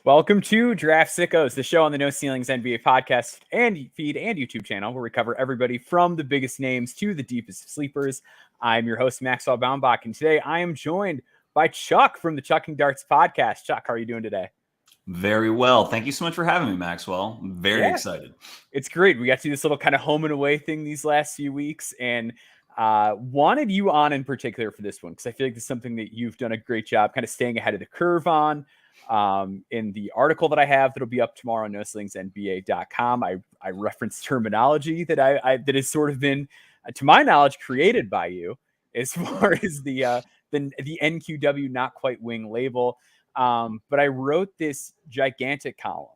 Welcome to Draft Sickos, the show on the No Ceilings NBA podcast and feed and YouTube channel where we cover everybody from the biggest names to the deepest sleepers. I'm your host, Maxwell Baumbach, and today I am joined by Chuck from the Chucking Darts podcast. Chuck, how are you doing today? Very well. Thank you so much for having me, Maxwell. I'm very excited. It's great. We got to do this little kind of home and away thing these last few weeks, and wanted you on in particular for this one because I feel like this is something that you've done a great job kind of staying ahead of the curve on. In the article that I have that'll be up tomorrow on NoCeilingsNBA.com, I reference terminology that that has sort of been, to my knowledge, created by you as far as the NQW not quite wing label. But I wrote this gigantic column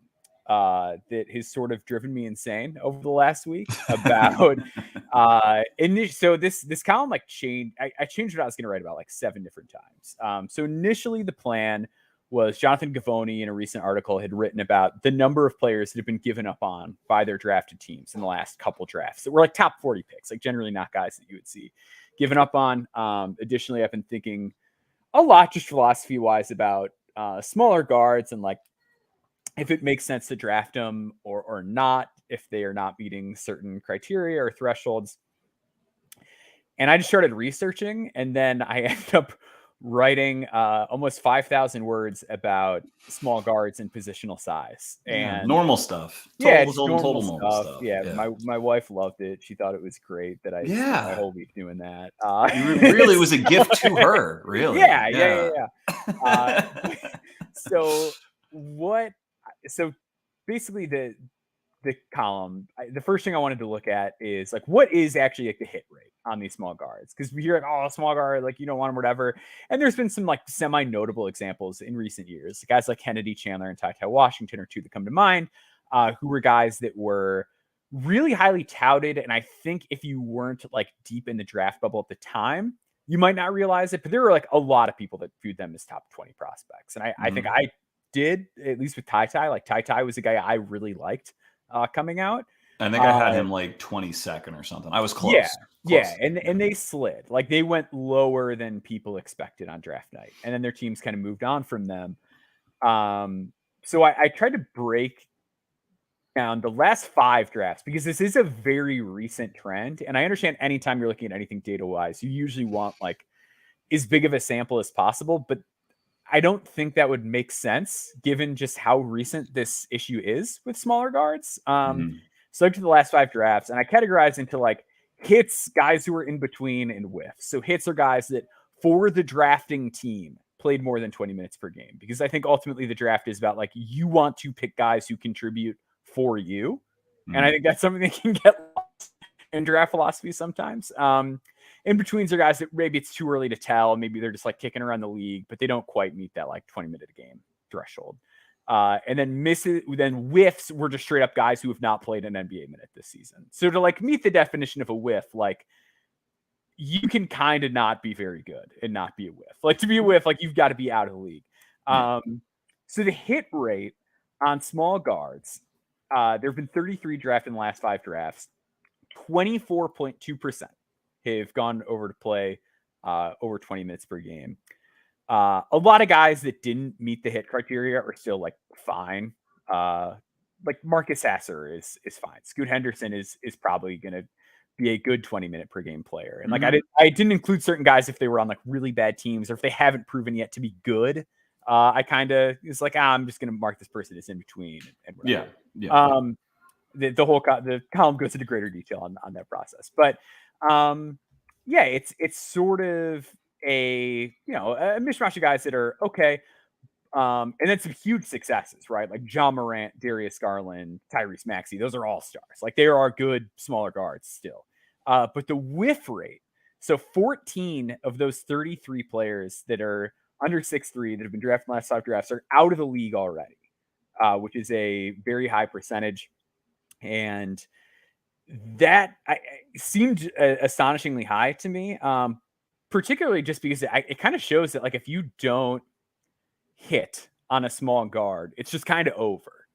that has sort of driven me insane over the last week about so this column changed. I changed what I was going to write about like 7 different times. So initially the plan was Jonathan Gavoni in a recent article had written about the number of players that have been given up on by their drafted teams in the last couple drafts that were like top 40 picks, like generally not guys that you would see given up on. Additionally, I've been thinking a lot just philosophy wise about smaller guards and like if it makes sense to draft them or not, if they are not meeting certain criteria or thresholds. And I just started researching, and then I ended up writing almost 5,000 words about small guards and positional size and normal stuff. Total stuff. Yeah. My wife loved it. She thought it was great that I spent my whole week doing that. Really was a gift to her. Really. Yeah. So basically the column, the first thing I wanted to look at is like, what is actually like the hit rate on these small guards? Because we hear like, oh, small guard, like you don't want them, whatever. And there's been some like semi-notable examples in recent years. Guys like Kennedy Chandler and Ty Washington are two that come to mind, who were guys that were really highly touted. And I think if you weren't like deep in the draft bubble at the time, you might not realize it. But there were like a lot of people that viewed them as top 20 prospects. And I think I did, at least with Ty. Like Ty was a guy I really liked coming out. I think I had him like 22nd or something. I was close. Yeah. And they slid. Like they went lower than people expected on draft night. And then their teams kind of moved on from them. So I tried to break down the last 5 drafts because this is a very recent trend. And I understand anytime you're looking at anything data-wise, you usually want like as big of a sample as possible. But I don't think that would make sense given just how recent this issue is with smaller guards. So I looked at the last 5 drafts and I categorized into like hits, guys who are in between, and whiffs. So hits are guys that for the drafting team played more than 20 minutes per game, because I think ultimately the draft is about like, you want to pick guys who contribute for you. And I think that's something that can get lost in draft philosophy sometimes. In betweens are guys that maybe it's too early to tell. Maybe they're just like kicking around the league, but they don't quite meet that like 20-minute a game threshold. And then whiffs were just straight up guys who have not played an NBA minute this season. So to like meet the definition of a whiff, like you can kind of not be very good and not be a whiff. Like to be a whiff, like you've got to be out of the league. So the hit rate on small guards, there have been 33 drafted in the last 5 drafts. 24.2% have gone over to play over 20 minutes per game. A lot of guys that didn't meet the hit criteria are still like fine. Like Marcus Sasser is fine. Scoot Henderson is probably going to be a good 20-minute per game player. And like I didn't include certain guys if they were on like really bad teams or if they haven't proven yet to be good. I kind of is like, I'm just going to mark this person as in between and whatever. The column goes into greater detail on that process, but it's sort of a mishmash of guys that are okay. And then some huge successes, right? Like John Morant, Darius Garland, Tyrese Maxey. Those are all stars. Like they are good smaller guards still. But the whiff rate, so 14 of those 33 players that are under 6'3" that have been drafted in the last 5 drafts are out of the league already, which is a very high percentage. And that seemed astonishingly high to me, particularly just because it kind of shows that like if you don't hit on a small guard, it's just kind of over.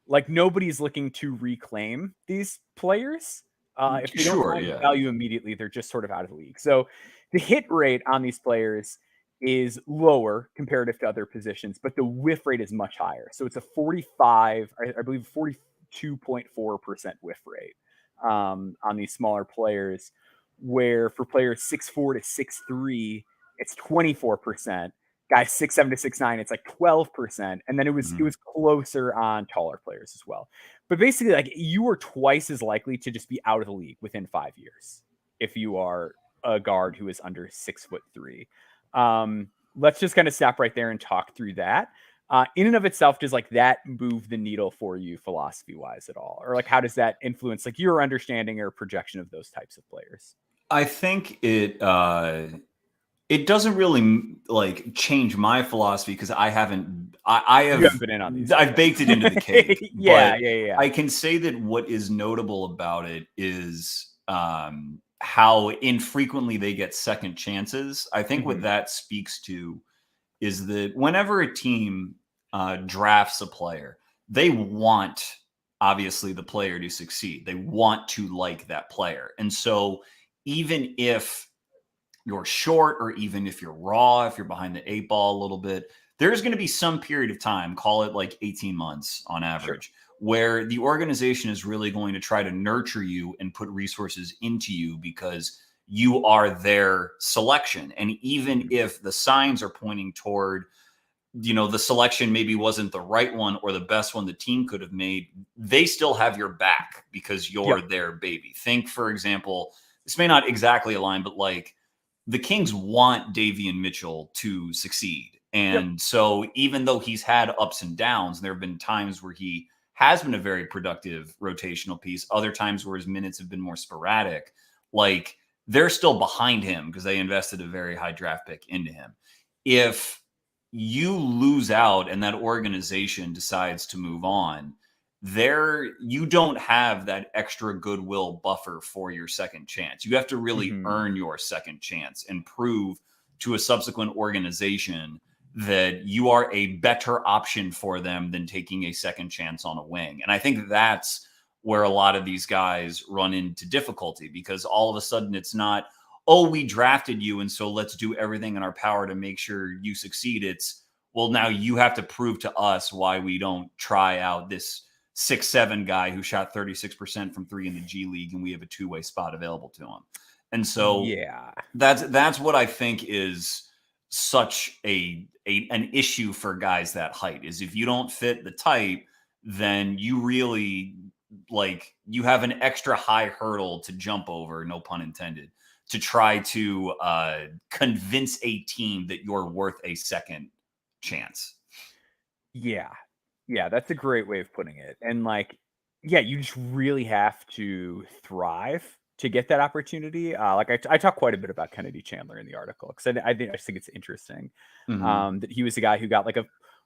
Like nobody's looking to reclaim these players. If they don't find value immediately, they're just sort of out of the league. So the hit rate on these players is lower comparative to other positions, but the whiff rate is much higher. So it's a 45, I believe 42.4% whiff rate on these smaller players, where for players 6'4" to 6'3", it's 24%. Guys 6'7" to 6'9", it's like 12%. And then it was closer on taller players as well. But basically, like, you are twice as likely to just be out of the league within 5 years if you are a guard who is under 6'3". Let's just kind of stop right there and talk through that. In and of itself, does like that move the needle for you philosophy wise at all? Or like, how does that influence like your understanding or projection of those types of players? I think it doesn't really like change my philosophy because I haven't been in on these. I've baked it into the cake. Yeah. I can say that what is notable about it is how infrequently they get second chances. I think what that speaks to is that whenever a team drafts a player, they want obviously the player to succeed. They want to like that player. And so even if you're short or even if you're raw, if you're behind the 8 ball a little bit, there's going to be some period of time, call it like 18 months on average, where the organization is really going to try to nurture you and put resources into you because you are their selection. And even if the signs are pointing toward, the selection maybe wasn't the right one or the best one the team could have made, they still have your back because you're their baby. Think, for example, this may not exactly align, but like the Kings want Davion Mitchell to succeed. And so even though he's had ups and downs, there have been times where he has been a very productive rotational piece, other times where his minutes have been more sporadic. Like, they're still behind him because they invested a very high draft pick into him. If you lose out and that organization decides to move on, you don't have that extra goodwill buffer for your second chance. You have to really earn your second chance and prove to a subsequent organization that you are a better option for them than taking a second chance on a wing. And I think that's where a lot of these guys run into difficulty, because all of a sudden it's not, oh, we drafted you and so let's do everything in our power to make sure you succeed. It's, well, now you have to prove to us why we don't try out this 6'7" guy who shot 36% from three in the G League and we have a two-way spot available to him. And so that's what I think is such an issue for guys that height, is if you don't fit the type, then you really, like, you have an extra high hurdle to jump over, no pun intended, to try to convince a team that you're worth a second chance. Yeah, that's a great way of putting it. And like, you just really have to thrive to get that opportunity. Like I talk quite a bit about Kennedy Chandler in the article because I just think it's interesting that he was a guy who got like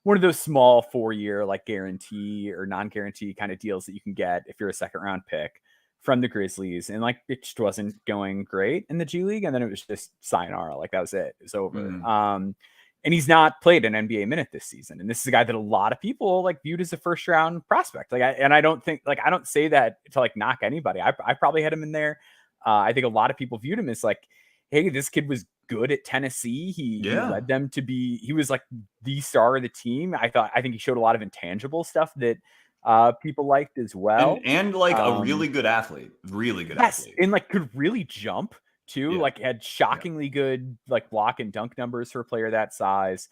one of those small 4-year like guarantee or non-guarantee kind of deals that you can get if you're a second round pick from the Grizzlies, and like it just wasn't going great in the G League, and then it was just sayonara, like that was it. It's over. And he's not played an NBA minute this season. And this is a guy that a lot of people like viewed as a first round prospect. Like, I don't think, like, I don't say that to like knock anybody. I probably had him in there. I think a lot of people viewed him as like, hey, this kid was good at Tennessee. He led them to be, he was like the star of the team. I think he showed a lot of intangible stuff that people liked as well. And like a really good athlete, athlete. And like could really jump too, like had shockingly good like block and dunk numbers for a player that size.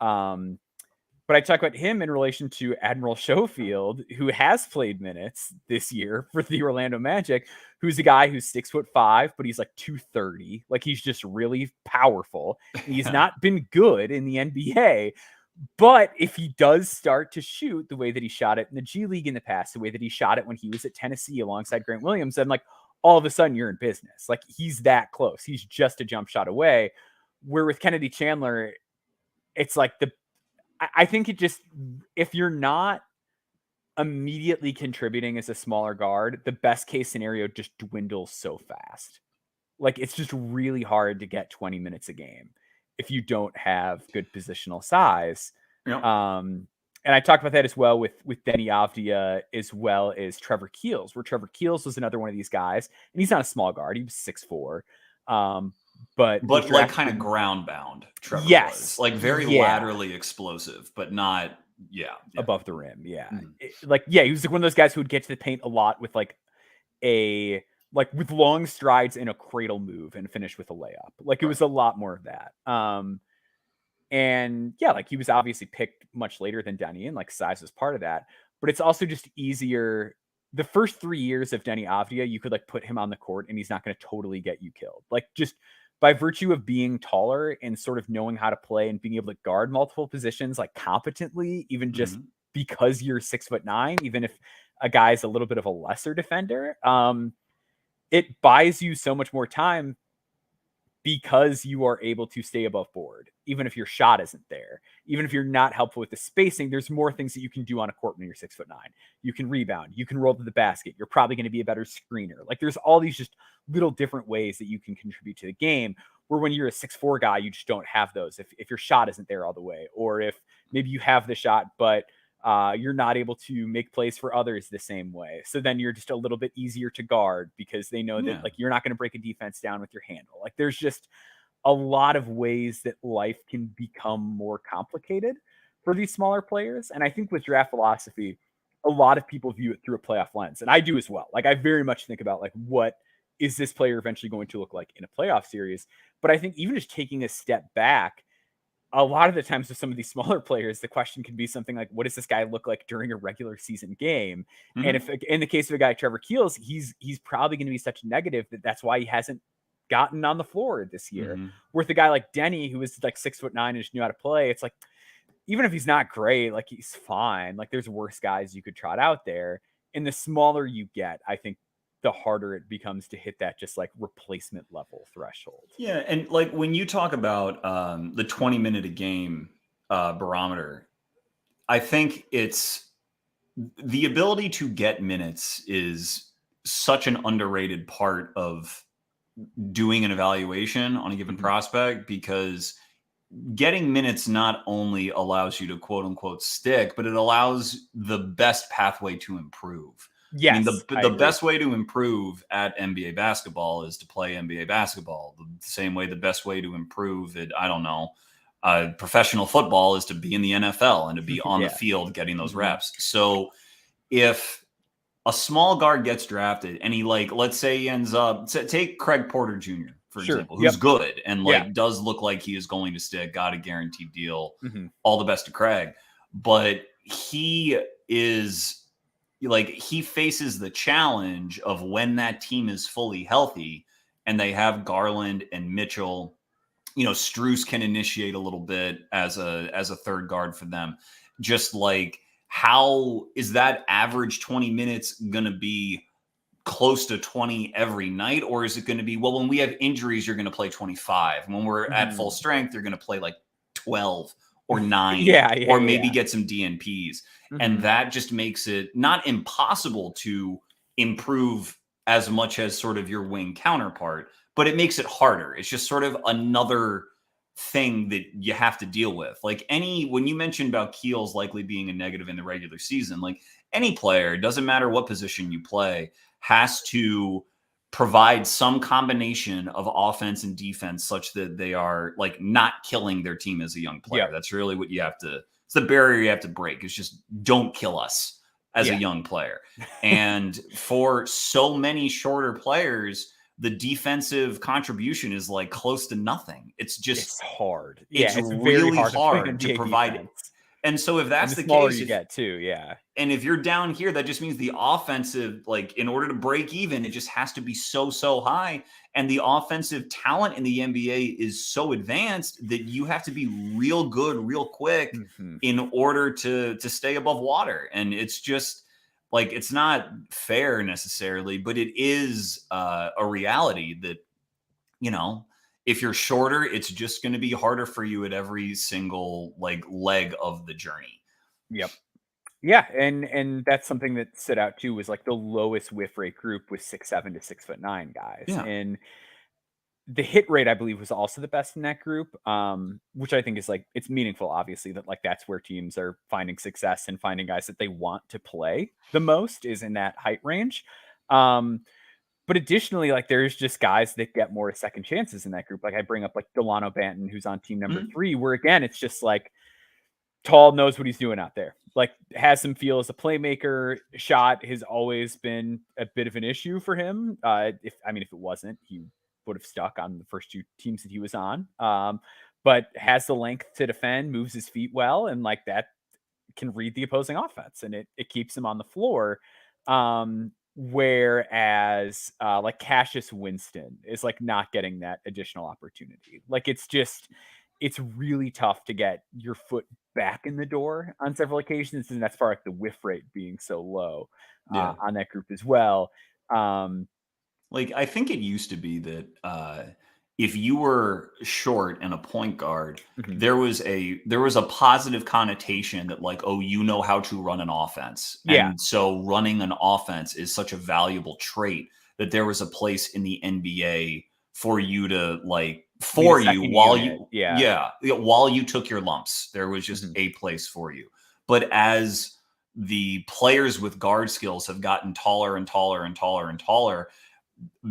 But I talk about him in relation to Admiral Schofield, who has played minutes this year for the Orlando Magic, who's a guy who's 6'5", but he's like 230. Like he's just really powerful. He's not been good in the NBA, but if he does start to shoot the way that he shot it in the G League in the past, the way that he shot it when he was at Tennessee alongside Grant Williams, then like all of a sudden you're in business. Like he's that close. He's just a jump shot away. Where with Kennedy Chandler, it's like I think it just, if you're not immediately contributing as a smaller guard, the best case scenario just dwindles so fast. Like it's just really hard to get 20 minutes a game if you don't have good positional size. And I talked about that as well with Denny Avdia, as well as Trevor Keels, where Trevor Keels was another one of these guys. And he's not a small guard. He was 6'4". but was But like kind of drafted. ground bound, Trevor was. Yes. Like very Yeah. laterally explosive, but not Above the rim. Yeah. Mhm. He was like one of those guys who would get to the paint a lot with like with long strides in a cradle move and finish with a layup. Like it Right. was a lot more of that. And yeah, like he was obviously picked much later than Denny, and like size was part of that. But it's also just easier. The first 3 years of Denny Avdia, you could like put him on the court and he's not going to totally get you killed. Like just by virtue of being taller and sort of knowing how to play and being able to guard multiple positions like competently, even just Mhm. because you're 6'9", even if a guy's a little bit of a lesser defender, it buys you so much more time because you are able to stay above board, even if your shot isn't there, even if you're not helpful with the spacing. There's more things that you can do on a court when you're 6'9". You can rebound, you can roll to the basket. You're probably going to be a better screener. Like there's all these just little different ways that you can contribute to the game. Where when you're a 6'4" guy, you just don't have those. If your shot isn't there all the way, or if maybe you have the shot, but you're not able to make plays for others the same way. So then you're just a little bit easier to guard because they know that Yeah. like you're not going to break a defense down with your handle. Like there's just a lot of ways that life can become more complicated for these smaller players. And I think with draft philosophy, a lot of people view it through a playoff lens. And I do as well. Like I very much think about like what is this player eventually going to look like in a playoff series? But I think even just taking a step back, a lot of the times with some of these smaller players, the question can be something like, what does this guy look like during a regular season game? And Mhm. if in the case of a guy like Trevor Keels, he's probably going to be such negative that's why he hasn't gotten on the floor this year. Mhm. With a guy like Denny, who is like 6'9" and just knew how to play, it's like even if he's not great, like he's fine. Like there's worse guys you could trot out there. And the smaller you get, I think the harder it becomes to hit that just like replacement level threshold. Yeah, and like when you talk about the 20-minute a game barometer, I think it's the ability to get minutes is such an underrated part of doing an evaluation on a given Mhm. prospect because getting minutes not only allows you to quote unquote stick, but it allows the best pathway to improve. I mean, Yes, I the agree. best way to improve at NBA basketball is to play NBA basketball. The same way the best way to improve at, I don't know, professional football is to be in the NFL and to be on the Yeah. field getting those Mhm. reps. So if a small guard gets drafted and he like let's say he ends up take Craig Porter Jr. for Sure. example, who's Yep. good and Yeah. like does look like he is going to stick, got a guaranteed deal. Mhm. All the best to Craig, but he is like he faces the challenge of when that team is fully healthy and they have Garland and Mitchell. You know, Struess can initiate a little bit as a third guard for them. Just like how is that average 20 minutes going to be close to 20 every night? Or is it going to be, well, when we have injuries, you're going to play 25. And when we're at full Mhm. strength, you're going to play like 12 or 9 Yeah, yeah, or yeah, maybe yeah. get some DNPs. And Mhm. that just makes it not impossible to improve as much as sort of your wing counterpart, but it makes it harder. It's just sort of another thing that you have to deal with. Like when you mentioned about Keels likely being a negative in the regular season, like any player, doesn't matter what position you play, has to provide some combination of offense and defense such that they are like not killing their team as a young player. Yep. That's really what you have to, it's the barrier you have to break. It's just don't kill us as a Yeah. young player. And for so many shorter players, the defensive contribution is like close to nothing. It's It's just, hard. Yeah, it's it's very really hard to play hard to NBA provide. defense. And so if And that's the the smaller case, you get too, yeah. and if you're down here, that just means the offensive, like in order to break even, it just has to be so high. And the offensive talent in the NBA is so advanced that you have to be real good, real quick Mhm. in order to stay above water. And it's just like it's not fair necessarily, but it is a reality that, you know, if you're shorter, it's just going to be harder for you at every single like leg of the journey. Yep. Yeah, and that's something that stood out too was like the lowest whiff rate group was 6'7" to 6'9" guys. Yeah. And the hit rate, I believe, was also the best in that group, which I think is like it's meaningful, obviously, that like that's where teams are finding success and finding guys that they want to play the most is in that height range. Um, But additionally, like there's just guys that get more second chances in that group. Like I bring up like Delano Banton, who's on team number 3, where again, it's just like Tall knows what he's doing out there. Like has some feel as a playmaker. Shot has always been a bit of an issue for him. If it wasn't, he would have stuck on the first 2 teams that he was on. But has the length to defend, moves his feet well, and like that can read the opposing offense, and it keeps him on the floor. Whereas like Cassius Winston is like not getting that additional opportunity. Like it's really tough to get your foot back in the door on several occasions, and that's far like the whiff rate being so low on that group as well. Like I think it used to be that if you were short and a point guard, there was a positive connotation that like, oh, you know how to run an offense. Yeah. And so running an offense is such a valuable trait that there was a place in the NBA for you to like for you while unit. while you took your lumps. There was just a place for you. But as the players with guard skills have gotten taller and taller and taller and taller,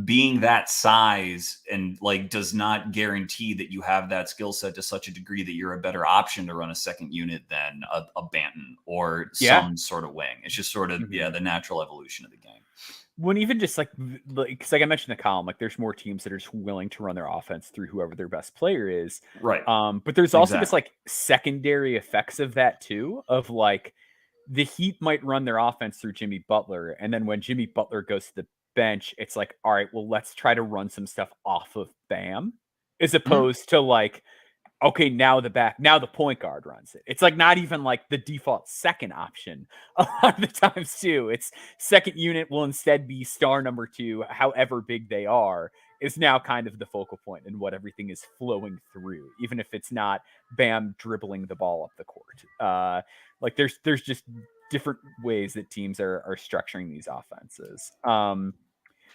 being that size and like does not guarantee that you have that skill set to such a degree that you're a better option to run a second unit than a Banton or some sort of wing. It's just sort of the natural evolution of the game. When even just like because like I mentioned in the column, like there's more teams that are just willing to run their offense through whoever their best player is, right? But there's also just like secondary effects of that too, of like the Heat might run their offense through Jimmy Butler, and then when Jimmy Butler goes to the bench, it's like, all right, well, let's try to run some stuff off of Bam, as opposed to like, okay, now the point guard runs it. It's like not even like the default second option a lot of the times too. It's second unit will instead be star number 2, however big they are, is now kind of the focal point and what everything is flowing through, even if it's not Bam dribbling the ball up the court. Like there's just different ways that teams are structuring these offenses.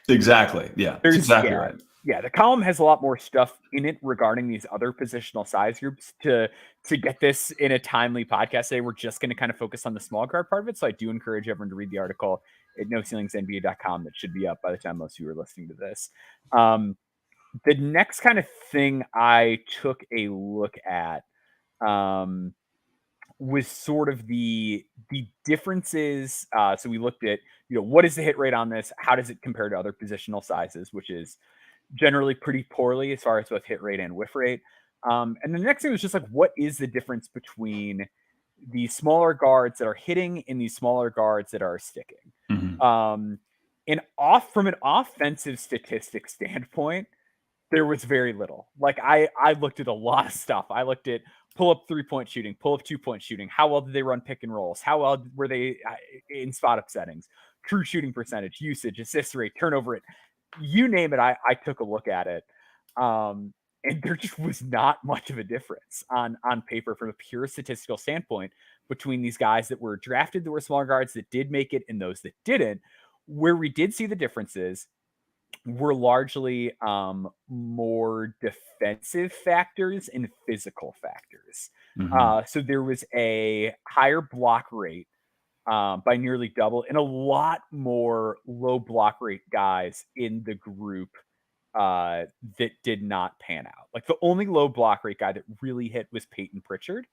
Exactly. Yeah. That's exactly right. Yeah, the column has a lot more stuff in it regarding these other positional size groups. To get this in a timely podcast today, we're just going to kind of focus on the small guard part of it. So I do encourage everyone to read the article at NoCeilingsNBA.com that should be up by the time most of you are listening to this. The next kind of thing I took a look at was sort of the differences. So we looked at, what is the hit rate on this? How does it compare to other positional sizes, which is generally pretty poorly as far as both hit rate and whiff rate. And the next thing was just like, what is the difference between the smaller guards that are hitting and these smaller guards that are sticking? From an offensive statistic standpoint, there was very little. Like I looked at a lot of stuff. I looked at pull up 3-point shooting, pull up 2-point shooting. How well did they run pick and rolls? How well were they in spot up settings? True shooting percentage, usage, assist rate, turnover rate. You name it, I took a look at it. And there just was not much of a difference on paper from a pure statistical standpoint between these guys that were drafted that were small guards that did make it and those that didn't. Where we did see the differences were largely more defensive factors and physical factors. So there was a higher block rate by nearly double, and a lot more low block rate guys in the group that did not pan out. Like the only low block rate guy that really hit was Peyton Pritchard.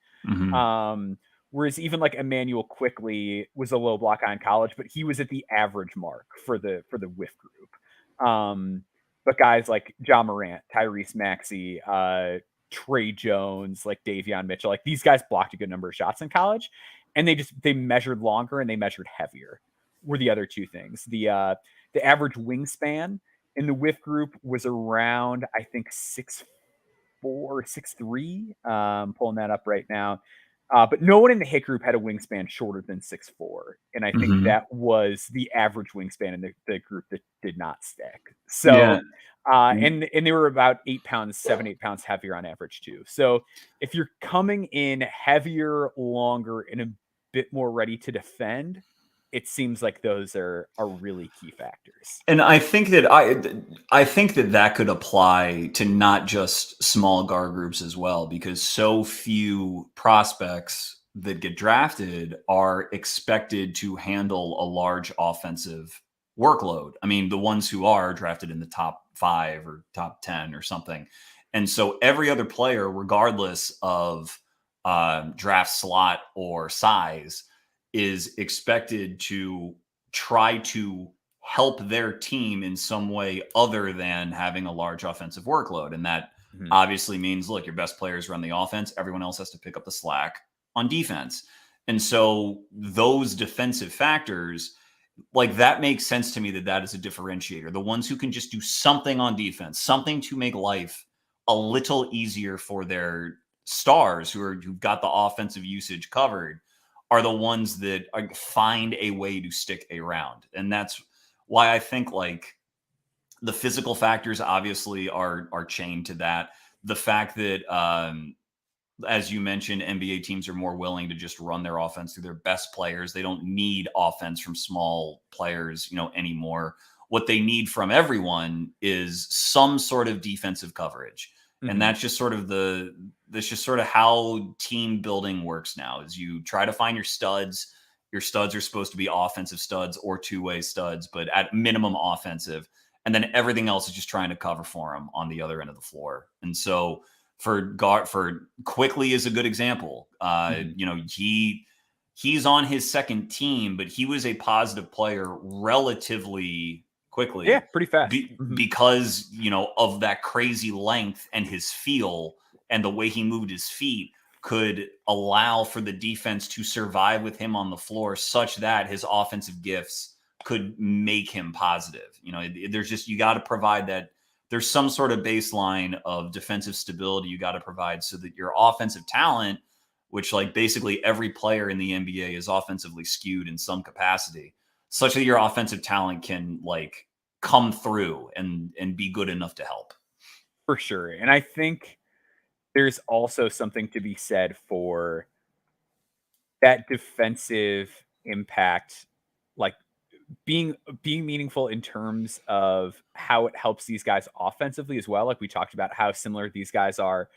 Whereas even like Emmanuel Quickly was a low block guy in college, but he was at the average mark for the whiff group. But guys like John Morant, Tyrese Maxey, Trey Jones, like Davion Mitchell, like these guys blocked a good number of shots in college, and they measured longer and they measured heavier were the other two things. The average wingspan in the whiff group was around, I think, 6'4", 6'3". Pulling that up right now. But no one in the hit group had a wingspan shorter than 6'4". And I think that was the average wingspan in the group that did not stick. So, and they were about 8 pounds, 7-8 pounds heavier on average too. So if you're coming in heavier, longer, and a bit more ready to defend, it seems like those are really key factors. And I think that could apply to not just small guard groups as well, because so few prospects that get drafted are expected to handle a large offensive workload. I mean, the ones who are drafted in the top 5 or top 10 or something. And so every other player, regardless of draft slot or size, is expected to try to help their team in some way other than having a large offensive workload. And that obviously means, look, your best players run the offense. Everyone else has to pick up the slack on defense. And so those defensive factors, like, that makes sense to me, that is a differentiator. The ones who can just do something on defense, something to make life a little easier for their stars who've got the offensive usage covered, are the ones that find a way to stick around. And that's why I think, like, the physical factors obviously are chained to that. The fact that, as you mentioned, NBA teams are more willing to just run their offense through their best players. They don't need offense from small players, anymore. What they need from everyone is some sort of defensive coverage. And that's just sort of how team building works now, is you try to find your studs. Your studs are supposed to be offensive studs or two-way studs, but at minimum offensive. And then everything else is just trying to cover for them on the other end of the floor. And so for Quickly is a good example. He's on his second team, but he was a positive player relatively quickly. Yeah, pretty fast. Because, of that crazy length and his feel and the way he moved his feet could allow for the defense to survive with him on the floor, such that his offensive gifts could make him positive. You got to provide that. There's some sort of baseline of defensive stability you got to provide, so that your offensive talent, which, like, basically every player in the NBA is offensively skewed in some capacity, such that your offensive talent can, like, come through and be good enough to help. For sure. And I think there's also something to be said for that defensive impact, like being meaningful in terms of how it helps these guys offensively as well. Like we talked about how similar these guys are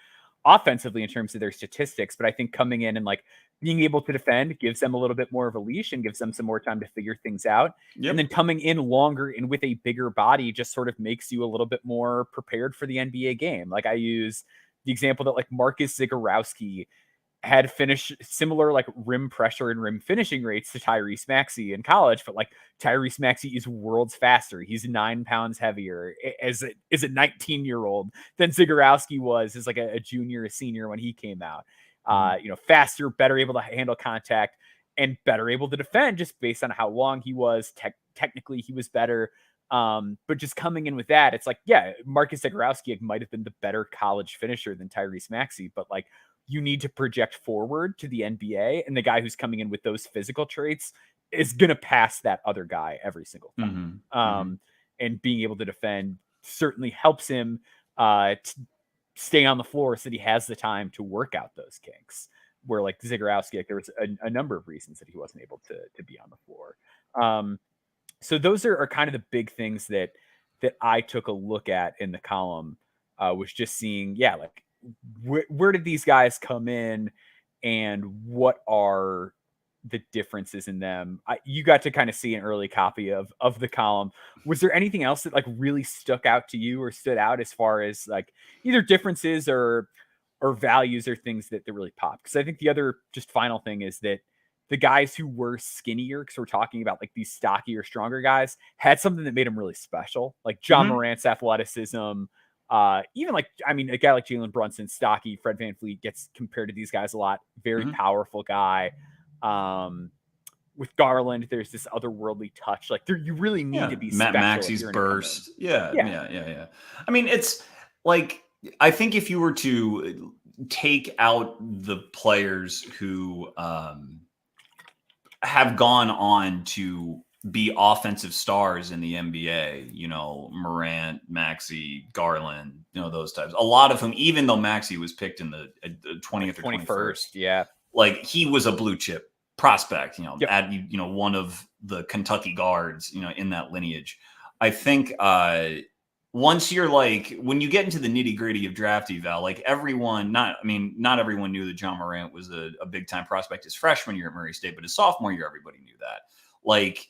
offensively in terms of their statistics, but I think coming in and, like, being able to defend gives them a little bit more of a leash and gives them some more time to figure things out. Yep. And then coming in longer and with a bigger body just sort of makes you a little bit more prepared for the NBA game. Like, I use the example that, like, Marcus Zagorowski had finished similar, like, rim pressure and rim finishing rates to Tyrese Maxey in college, but, like, Tyrese Maxey is worlds faster. He's 9 pounds heavier as a 19-year-old than Zagorowski was as, like, a junior, a senior when he came out. Faster, better able to handle contact, and better able to defend just based on how long he was. Technically, he was better. But just coming in with that, it's like, yeah, Marcus Zagorowski might have been the better college finisher than Tyrese Maxey, but, like, you need to project forward to the NBA, and the guy who's coming in with those physical traits is going to pass that other guy every single time. And being able to defend certainly helps him stay on the floor so that he has the time to work out those kinks. Where, like, Zagorowski, like, there was a number of reasons that he wasn't able to be on the floor. So those are kind of the big things that I took a look at in the column, was just seeing, like, where did these guys come in and what are the differences in them? You got to kind of see an early copy of the column. Was there anything else that, like, really stuck out to you or stood out as far as, like, either differences or values or things that really popped? Because I think the other just final thing is that the guys who were skinnier, because we're talking about, like, these stockier, stronger guys, had something that made them really special. Like John Morant's athleticism, even, like, I mean, a guy like Jalen Brunson, stocky, Fred VanVleet gets compared to these guys a lot. Very powerful guy. With Garland, there's this otherworldly touch. Like, you really need to be special. Maxey's burst. Yeah. I mean, it's like, I think if you were to take out the players who have gone on to be offensive stars in the NBA, Morant, Maxey, Garland, those types. A lot of them, even though Maxey was picked in the 20th or 21st, like, he was a blue chip prospect, at one of the Kentucky guards, in that lineage. I think once you're, like, when you get into the nitty gritty of draft eval, like, not everyone knew that John Morant was a big time prospect his freshman year at Murray State, but his sophomore year, everybody knew that. Like,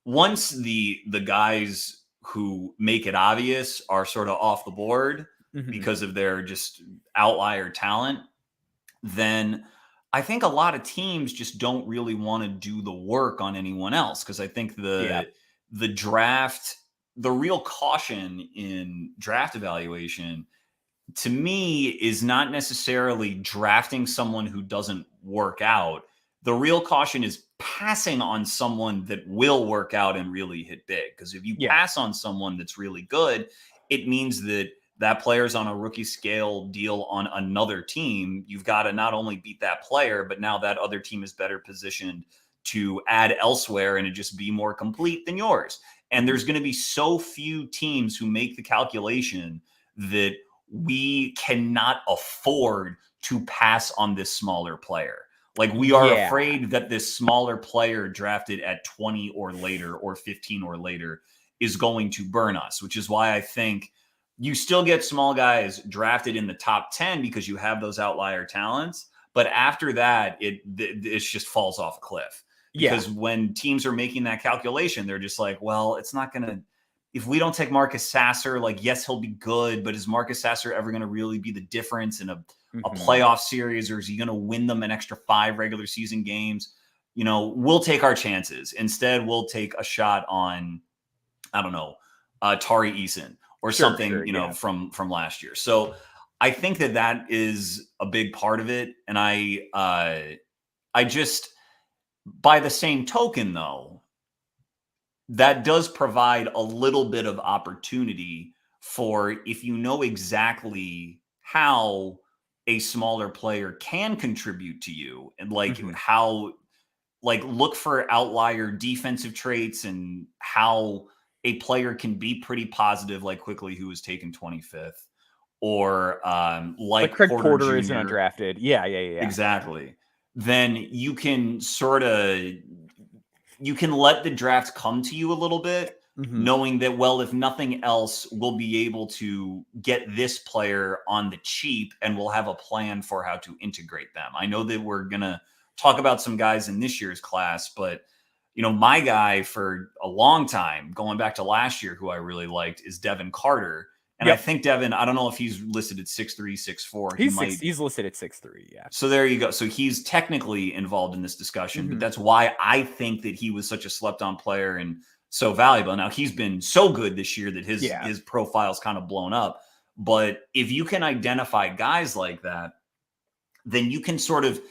once the guys who make it obvious are sort of off the board because of their just outlier talent, then I think a lot of teams just don't really want to do the work on anyone else, because I think Yeah. the draft, the real caution in draft evaluation to me is not necessarily drafting someone who doesn't work out. The real caution is passing on someone that will work out and really hit big. Because if you Yeah. pass on someone that's really good, it means that that player's on a rookie scale deal on another team. You've got to not only beat that player, but now that other team is better positioned to add elsewhere and to just be more complete than yours. And there's going to be so few teams who make the calculation that we cannot afford to pass on this smaller player. Like, we are Yeah. afraid that this smaller player drafted at 20 or later or 15 or later is going to burn us, which is why I think you still get small guys drafted in the top 10 because you have those outlier talents. But after that, it just falls off a cliff. Because when teams are making that calculation, they're just like, well, it's not going to, if we don't take Marcus Sasser, like, yes, he'll be good, but is Marcus Sasser ever going to really be the difference in a playoff series, or is he going to win them an extra 5 regular season games? You know, we'll take our chances. Instead, we'll take a shot on, I don't know, Tari Eason or something, from last year. So I think that is a big part of it. And I just, by the same token, though, that does provide a little bit of opportunity for, if you know exactly how a smaller player can contribute to you, and like how, like, look for outlier defensive traits and how a player can be pretty positive, like Quickly, who was taken 25th, or like Craig Porter is Jr. undrafted. Yeah. Exactly. Then you can you can let the draft come to you a little bit, knowing that, well, if nothing else, we'll be able to get this player on the cheap and we'll have a plan for how to integrate them. I know that we're going to talk about some guys in this year's class, but my guy for a long time, going back to last year, who I really liked, is Devin Carter. And I think Devin, I don't know if he's listed at 6'3", 6'4". He's listed at 6'3", yeah. So there you go. So he's technically involved in this discussion, but that's why I think that he was such a slept-on player and so valuable. Now, he's been so good this year that his profile's kind of blown up. But if you can identify guys like that, then you can sort of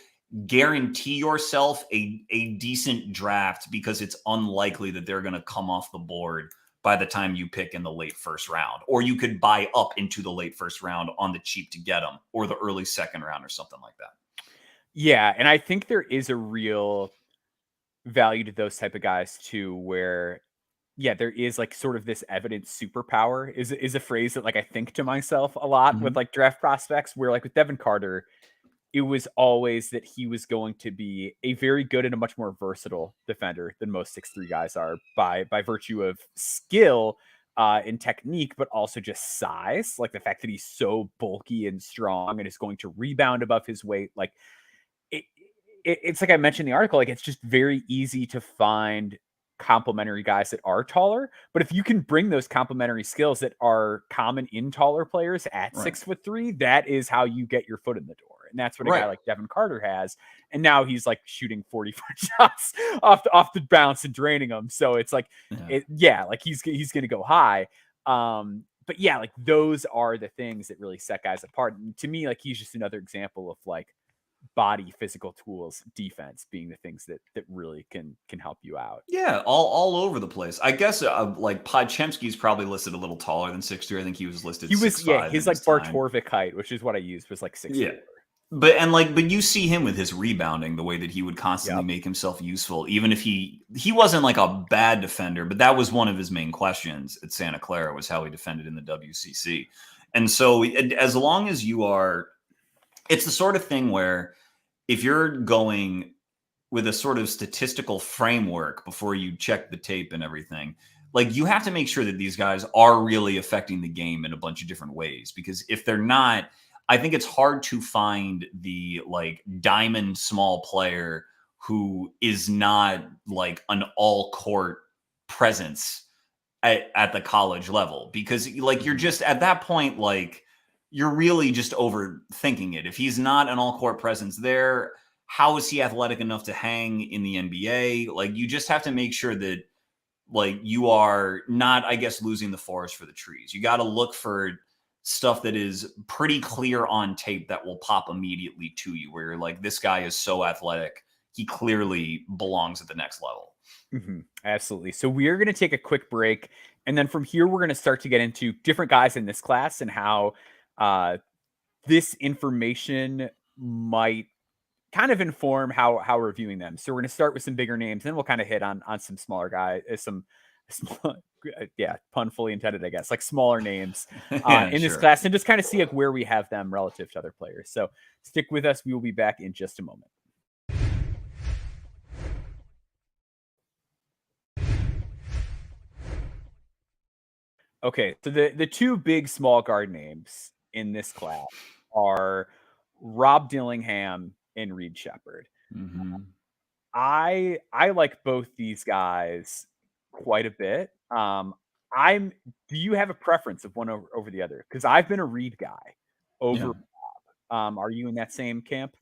guarantee yourself a decent draft, because it's unlikely that they're going to come off the board by the time you pick in the late first round, or you could buy up into the late first round on the cheap to get them, or the early second round or something like that. Yeah. And I think there is a real value to those type of guys too, where, there is like sort of this evident superpower is a phrase that, like, I think to myself a lot with like draft prospects, where like with Devin Carter, it was always that he was going to be a very good and a much more versatile defender than most 6'3" guys are, by virtue of skill and technique, but also just size. Like the fact that he's so bulky and strong and is going to rebound above his weight. Like it's like I mentioned in the article, like it's just very easy to find complementary guys that are taller. But if you can bring those complementary skills that are common in taller players at 6'3", that is how you get your foot in the door. And that's what a guy like Devin Carter has. And now he's like shooting 40-foot shots off the bounce and draining them. So it's like, like he's going to go high. But yeah, like those are the things that really set guys apart. And to me, like he's just another example of like body, physical tools, defense being the things that really can help you out. Yeah, all over the place. I guess like Podchemsky's probably listed a little taller than 6'3". I think he was listed 6'5". His like Bart Torvik height, which is what I used, was like 6'4". Yeah. But you see him with his rebounding, the way that he would constantly make himself useful, even if he wasn't like a bad defender, but that was one of his main questions at Santa Clara, was how he defended in the WCC. And so as long as you are, it's the sort of thing where if you're going with a sort of statistical framework before you check the tape and everything, like you have to make sure that these guys are really affecting the game in a bunch of different ways, because if they're not, I think it's hard to find the like diamond small player who is not like an all court presence at the college level, because like you're just at that point, like you're really just overthinking it. If he's not an all-court presence there, how is he athletic enough to hang in the NBA? Like you just have to make sure that like you are not, I guess, losing the forest for the trees. You got to look for stuff that is pretty clear on tape that will pop immediately to you, where you're like, this guy is so athletic, he clearly belongs at the next level. Absolutely. So we are going to take a quick break, and then from here we're going to start to get into different guys in this class and how this information might kind of inform how we're viewing them. So we're going to start with some bigger names, then we'll kind of hit on some smaller guys, some small, yeah, pun fully intended, I guess, like smaller names in this class, and just kind of see like where we have them relative to other players. So stick with us. We will be back in just a moment. Okay, so the two big small guard names in this class are Rob Dillingham and Reed Shepherd. I like both these guys quite a bit. Do you have a preference of one over the other? Because I've been a Reed guy over Rob. Are you in that same camp?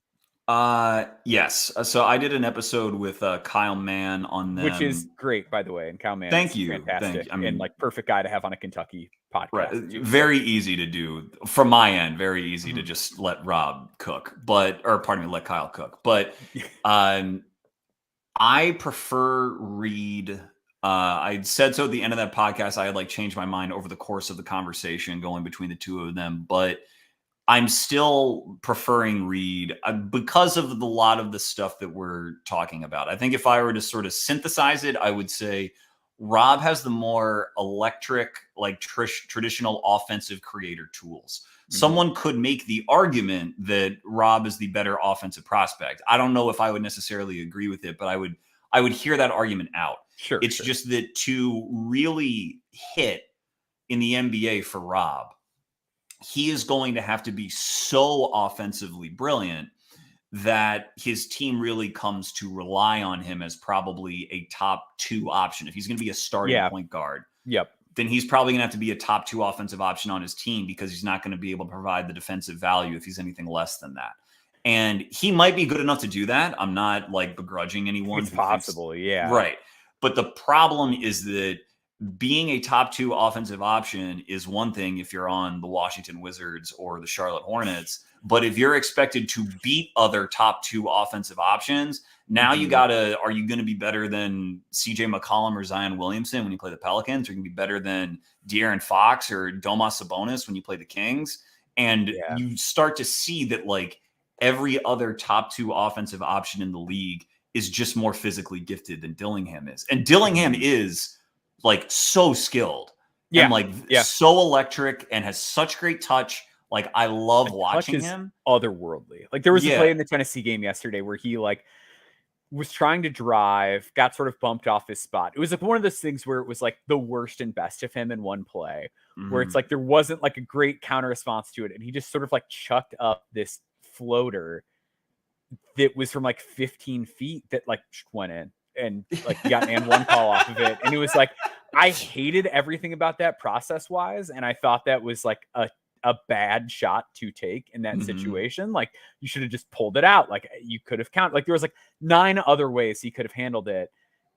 Yes. So I did an episode with Kyle Mann on them, which is great, by the way. And Kyle Mann Thank is you. fantastic. I mean, and like perfect guy to have on a Kentucky podcast. Right. Too, very easy to do from my end. Very easy to just let Rob cook, let Kyle cook. But I prefer Reed. I said so at the end of that podcast. I had like changed my mind over the course of the conversation going between the two of them, but I'm still preferring Reed because of a lot of the stuff that we're talking about. I think if I were to sort of synthesize it, I would say Rob has the more electric, like traditional offensive creator tools. Someone could make the argument that Rob is the better offensive prospect. I don't know if I would necessarily agree with it, but I would hear that argument out. It's just that to really hit in the NBA for Rob, he is going to have to be so offensively brilliant that his team really comes to rely on him as probably a top 2 option. If he's going to be a starting point guard, then he's probably going to have to be a top 2 offensive option on his team, because he's not going to be able to provide the defensive value if he's anything less than that. And he might be good enough to do that. I'm not like begrudging anyone. It's possible. Right. But the problem is that being a top 2 offensive option is one thing if you're on the Washington Wizards or the Charlotte Hornets. But if you're expected to beat other top 2 offensive options, now you are you going to be better than CJ McCollum or Zion Williamson when you play the Pelicans? Are you going to be better than De'Aaron Fox or Domas Sabonis when you play the Kings? And you start to see that like every other top 2 offensive option in the league is just more physically gifted than Dillingham is. And Dillingham is like so skilled and like so electric and has such great touch. Like I love watching him. Otherworldly. Like there was a play in the Tennessee game yesterday where he like was trying to drive, got sort of bumped off his spot. It was like one of those things where it was like the worst and best of him in one play, where it's like there wasn't like a great counter response to it, and he just sort of like chucked up this floater that was from like 15 feet that like went in. And like he got an and one call off of it. And it was like, I hated everything about that process wise. And I thought that was like a bad shot to take in that situation. Like you should have just pulled it out. Like you could have counted, like there was like 9 other ways he could have handled it,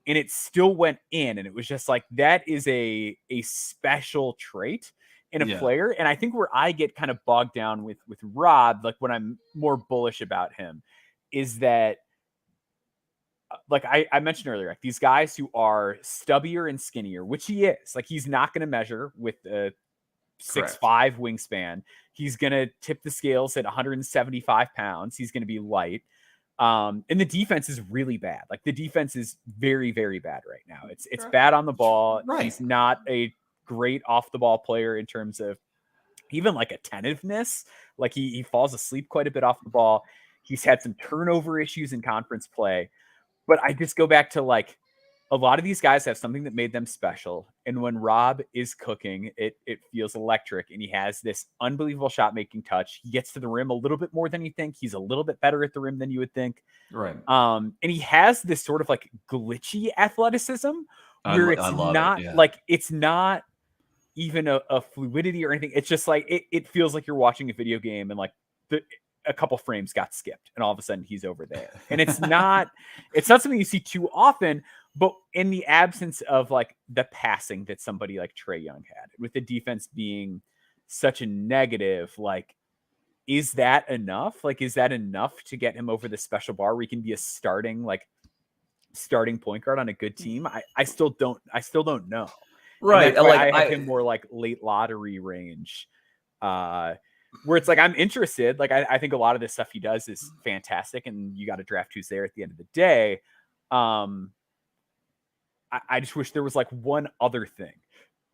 and it still went in. And it was just like, that is a special trait in a player. And I think where I get kind of bogged down with Rob, like when I'm more bullish about him, is that like I mentioned earlier, like these guys who are stubbier and skinnier, which he is, like he's not going to measure with a 6'5" wingspan. He's going to tip the scales at 175 pounds. He's going to be light. And the defense is really bad. Like the defense is very, very bad right now. It's bad on the ball. He's not a great off the ball player in terms of even like attentiveness. Like he falls asleep quite a bit off the ball. He's had some turnover issues in conference play. But I just go back to like a lot of these guys have something that made them special. And when Rob is cooking, it feels electric, and he has this unbelievable shot making touch. He gets to the rim a little bit more than you think. He's a little bit better at the rim than you would think. Right. And he has this sort of like glitchy athleticism where I it's love it. not Yeah. like it's not even a fluidity or anything. It's just like it feels like you're watching a video game and like a couple frames got skipped and all of a sudden he's over there. And it's not something you see too often, but in the absence of like the passing that somebody like Trae Young had, with the defense being such a negative, like is that enough? Like is that enough to get him over the special bar where he can be a starting point guard on a good team? I still don't know. And Right. that's why Like I have him more like late lottery range. Where it's like I'm interested. Like I think a lot of this stuff he does is fantastic, and you got to draft who's there at the end of the day. I just wish there was like one other thing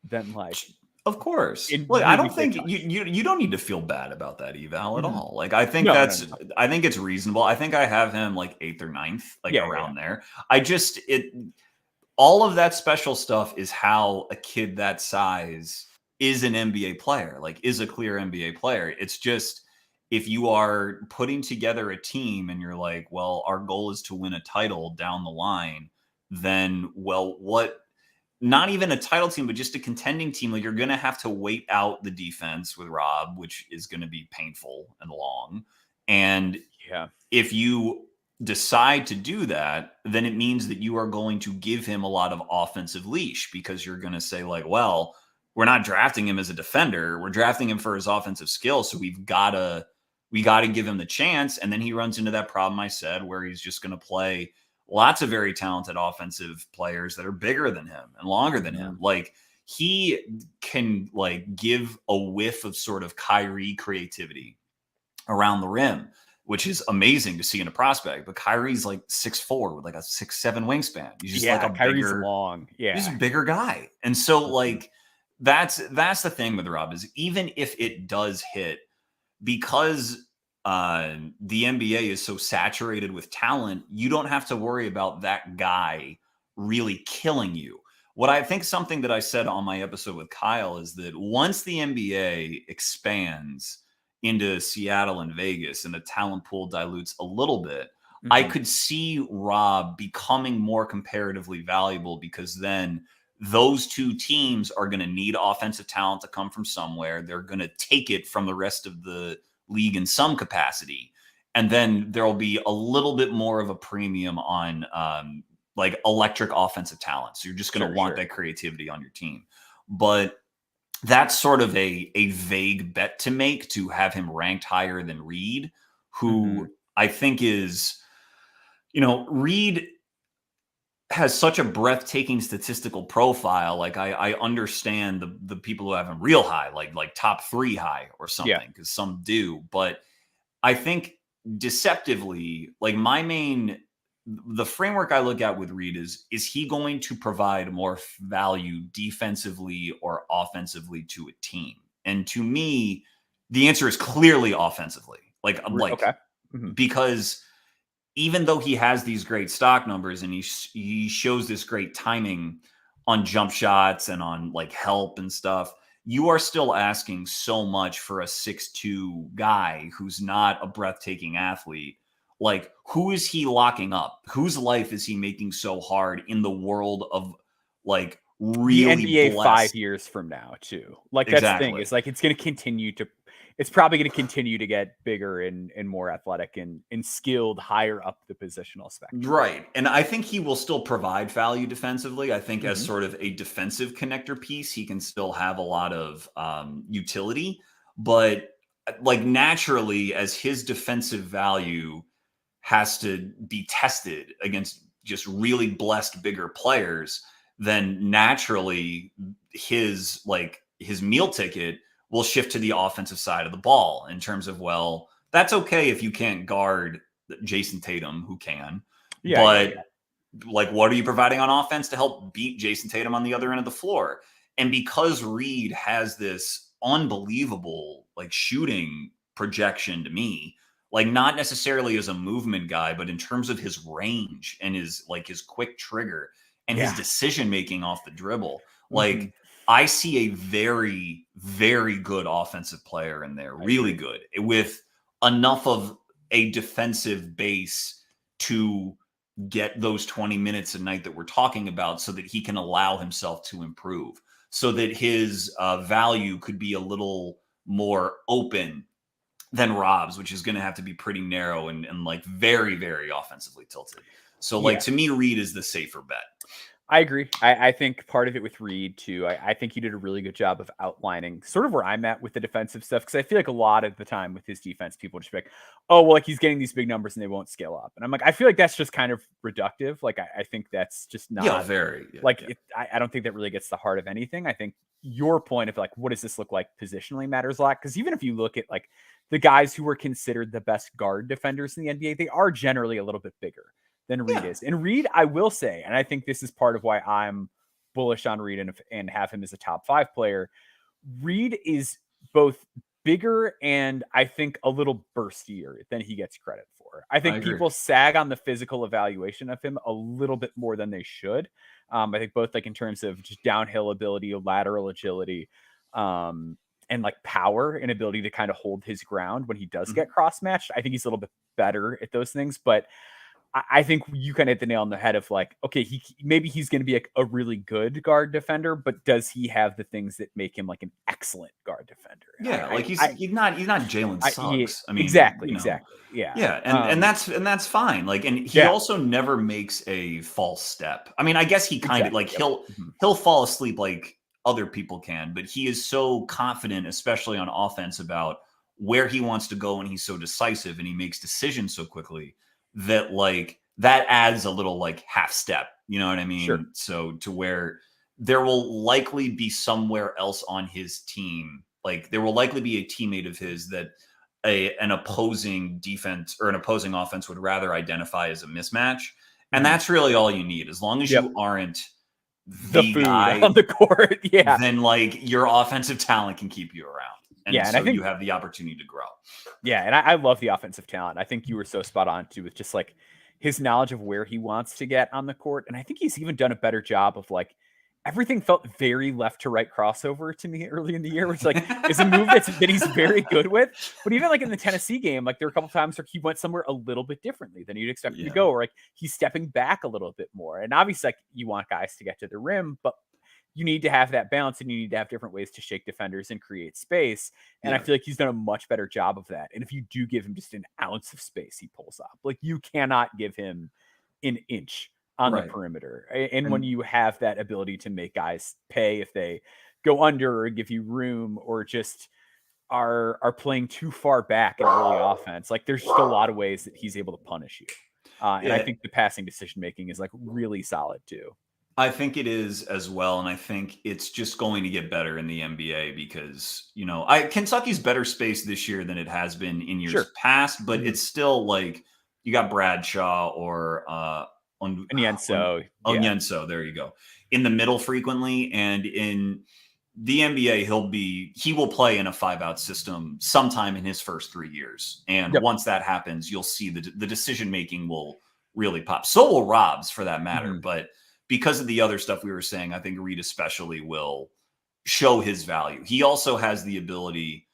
than like of course. in Look, I really don't big think time. you don't need to feel bad about that eval at Mhm. all. Like I think No. I think it's reasonable. I think I have him like 8th or 9th, like Yeah. around there. I just all of that special stuff is how a kid that size is an NBA player, like is a clear NBA player. It's just if you are putting together a team and you're like, well, our goal is to win a title down the line, then well, what not even a title team, but just a contending team, like you're going to have to wait out the defense with Rob, which is going to be painful and long. And Yeah. if you decide to do that, then it means that you are going to give him a lot of offensive leash because you're going to say, like, well, we're not drafting him as a defender. We're drafting him for his offensive skill. So we got to give him the chance. And then he runs into that problem I said, where he's just going to play lots of very talented offensive players that are bigger than him and longer than him. Like he can like give a whiff of sort of Kyrie creativity around the rim, which is amazing to see in a prospect. But Kyrie's like 6'4" with like a 6'7" wingspan. He's just like a Kyrie's bigger, long. Yeah. he's a bigger guy. And so like that's the thing with Rob is even if it does hit, because the NBA is so saturated with talent, you don't have to worry about that guy really killing you. What I think something that I said on my episode with Kyle is that once the NBA expands into Seattle and Vegas and the talent pool dilutes a little bit, I could see Rob becoming more comparatively valuable because then those two teams are going to need offensive talent to come from somewhere. They're going to take it from the rest of the league in some capacity. And then there'll be a little bit more of a premium on like electric offensive talent. So you're just going to want that creativity on your team. But that's sort of a vague bet to make to have him ranked higher than Reed, who I think is, Reed has such a breathtaking statistical profile. Like I understand the people who have him real high, like top 3 high or something, because some do. But I think deceptively, like the framework I look at with Reed is he going to provide more value defensively or offensively to a team? And to me, the answer is clearly offensively. Because even though he has these great stock numbers and he shows this great timing on jump shots and on like help and stuff, you are still asking so much for a 6'2" guy who's not a breathtaking athlete. Like, who is he locking up? Whose life is he making so hard in the world of like really the NBA blessed? 5 years from now too? Like that's the thing. It's like it's probably going to continue to get bigger and more athletic and skilled higher up the positional spectrum. Right. And I think he will still provide value defensively. I think as sort of a defensive connector piece, he can still have a lot of utility. But like naturally, as his defensive value has to be tested against just really blessed bigger players, then naturally his meal ticket will shift to the offensive side of the ball in terms of, well, that's okay if you can't guard Jason Tatum, who can. But like, what are you providing on offense to help beat Jason Tatum on the other end of the floor? And because Reed has this unbelievable like shooting projection to me, like not necessarily as a movement guy, but in terms of his range and his quick trigger and his decision making off the dribble, like I see a very, very good offensive player in there, really good, with enough of a defensive base to get those 20 minutes a night that we're talking about so that he can allow himself to improve, so that his value could be a little more open than Rob's, which is going to have to be pretty narrow and like very, very offensively tilted. So like Yeah. to me, Reed is the safer bet. I agree. I think part of it with Reed too, I think he did a really good job of outlining sort of where I'm at with the defensive stuff. Cause I feel like a lot of the time with his defense, people just be like, oh, well, like he's getting these big numbers and they won't scale up. And I'm like, I feel like that's just kind of reductive. Like, I think that's just Yeah, not very. like, I don't think that really gets the heart of anything. I think your point of like, what does this look like positionally matters a lot. Cause even if you look at like the guys who were considered the best guard defenders in the NBA, they are generally a little bit bigger than Reed is. And Reed, I will say, and I think this is part of why I'm bullish on Reed and have him as a top 5 player. Reed is both bigger and I think a little burstier than he gets credit for. I think people sag on the physical evaluation of him a little bit more than they should. I think both like in terms of just downhill ability, lateral agility, and like power and ability to kind of hold his ground when he does get cross matched. I think he's a little bit better at those things, but I think you kind of hit the nail on the head of like, okay, maybe he's going to be a really good guard defender, but does he have the things that make him like an excellent guard defender? Yeah, like he's not Jalen Suggs. I mean, exactly. Yeah. Yeah, and that's fine. Like, and he also never makes a false step. I mean, I guess he kind of like he'll fall asleep like other people can, but he is so confident, especially on offense, about where he wants to go, and he's so decisive and he makes decisions so quickly that like that adds a little like half step, you know what I mean? Sure. So to where there will likely be somewhere else on his team, like there will likely be a teammate of his that an opposing defense or an opposing offense would rather identify as a mismatch. And that's really all you need. As long as you aren't the food guy on the court, then like your offensive talent can keep you around. And so I think you have the opportunity to grow. Yeah, and I love the offensive talent. I think you were so spot on too with just like his knowledge of where he wants to get on the court. And I think he's even done a better job of like everything felt very left to right crossover to me early in the year, which like is a move that he's very good with. But even like in the Tennessee game, like there were a couple times where he went somewhere a little bit differently than you'd expect him to go, or like he's stepping back a little bit more. And obviously, like you want guys to get to the rim, but you need to have that balance and you need to have different ways to shake defenders and create space. And I feel like he's done a much better job of that. And if you do give him just an ounce of space, he pulls up. Like you cannot give him an inch on the perimeter. And when you have that ability to make guys pay if they go under or give you room or just are playing too far back in early offense, like there's just a lot of ways that he's able to punish you. And I think the passing decision making is like really solid too. I think it is as well, and I think it's just going to get better in the NBA because Kentucky's better space this year than it has been in years past, but it's still like you got Bradshaw or Onyenso. Onyenso, there you go, in the middle frequently, and in the NBA he will play in a 5-out system sometime in his first 3 years, and once that happens, you'll see the decision making will really pop. So will Rob's for that matter, but because of the other stuff we were saying, I think Reed especially will show his value. He also has the ability,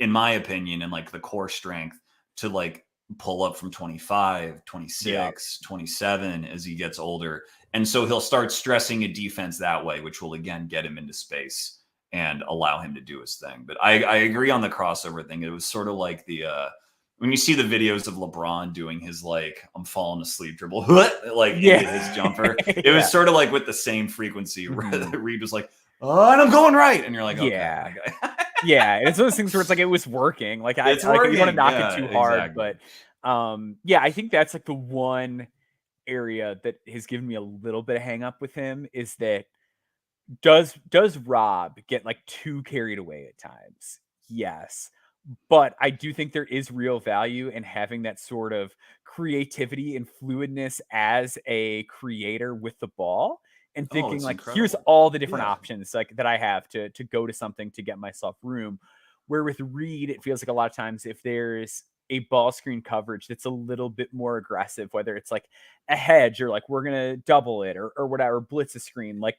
in my opinion, and like the core strength to like pull up from 25, 26, 27 as he gets older. And so he'll start stressing a defense that way, which will again get him into space and allow him to do his thing. But I agree on the crossover thing. It was sort of like when you see the videos of LeBron doing his like I'm falling asleep dribble like into his jumper, it was sort of like with the same frequency. Reed was like, oh, and I'm going right, and you're like, okay. And it's those things where it's like it was working. Like I you want to knock it too hard, but I think that's like the one area that has given me a little bit of hang up with him is that does Rob get like too carried away at times? Yes. But I do think there is real value in having that sort of creativity and fluidness as a creator with the ball and thinking like, incredible. Here's all the different options like that I have to go to something to get myself room. Where with Reed, it feels like a lot of times if there's a ball screen coverage that's a little bit more aggressive, whether it's like a hedge or like we're going to double it or whatever, blitz a screen, like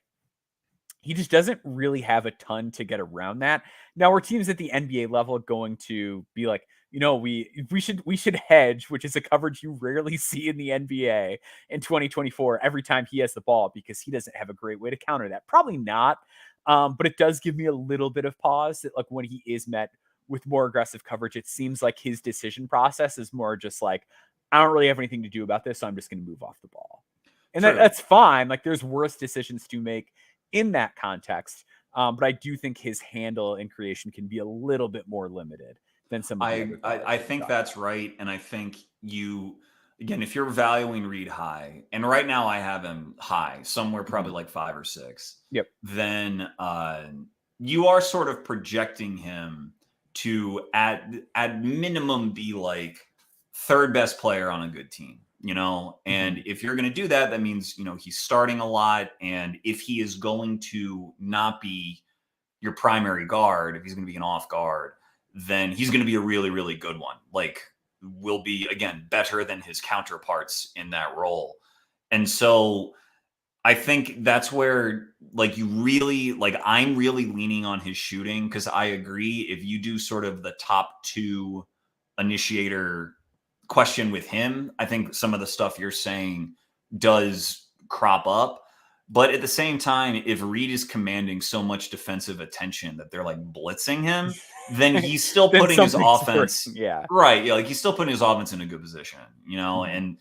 he just doesn't really have a ton to get around that. Now, are teams at the NBA level going to be like, we should hedge, which is a coverage you rarely see in the NBA in 2024 every time he has the ball because he doesn't have a great way to counter that? Probably not. But it does give me a little bit of pause that like when he is met with more aggressive coverage, it seems like his decision process is more just like, I don't really have anything to do about this, so I'm just going to move off the ball. And that's fine. Like there's worse decisions to make in that context. But I do think his handle and creation can be a little bit more limited than some of the other guys. I think that's right. And I think again, if you're valuing Reed high, and right now I have him high, somewhere probably like 5 or 6. Yep. Then you are sort of projecting him to at minimum be like third best player on a good team, and if you're going to do that, that means, he's starting a lot. And if he is going to not be your primary guard, if he's going to be an off guard, then he's going to be a really, really good one. Like, will be, again, better than his counterparts in that role. And so I think that's where, like, I'm really leaning on his shooting, because I agree, if you do sort of the top 2 initiator question with him, I think some of the stuff you're saying does crop up. But at the same time, if Reed is commanding so much defensive attention that they're like blitzing him, then he's still putting his offense, right? Yeah, like he's still putting his offense in a good position, And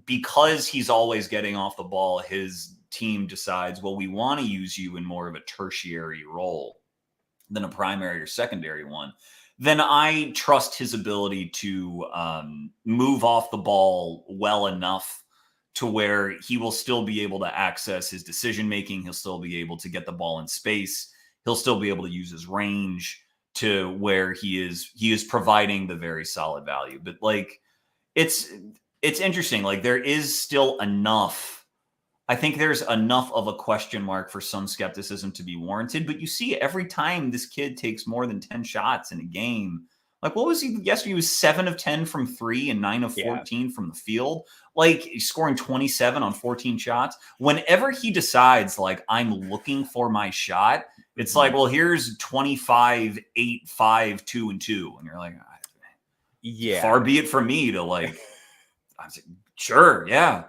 because he's always getting off the ball, his team decides, well, we want to use you in more of a tertiary role than a primary or secondary one. Then I trust his ability to move off the ball well enough to where he will still be able to access his decision-making. He'll still be able to get the ball in space. He'll still be able to use his range to where he is providing the very solid value. But like, it's interesting. Like there is still enough. I think there's enough of a question mark for some skepticism to be warranted, but you see every time this kid takes more than 10 shots in a game, like what was he yesterday? He was 7 of 10 from 3 and 9 of 14 from the field. Like he's scoring 27 on 14 shots. Whenever he decides, like, I'm looking for my shot, it's like, well, here's 25, 8, 5, 2, and 2. And you're like, far be it from me to like, I'm like, sure. Yeah.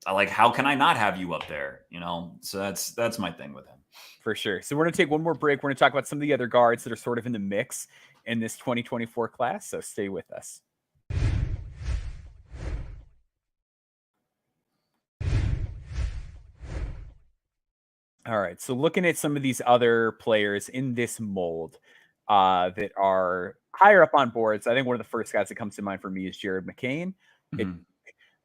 Like, how can I not have you up there? So that's my thing with him. For sure. So we're going to take one more break. We're going to talk about some of the other guards that are sort of in the mix in this 2024 class. So stay with us. All right. So looking at some of these other players in this mold that are higher up on boards, I think one of the first guys that comes to mind for me is Jared McCain.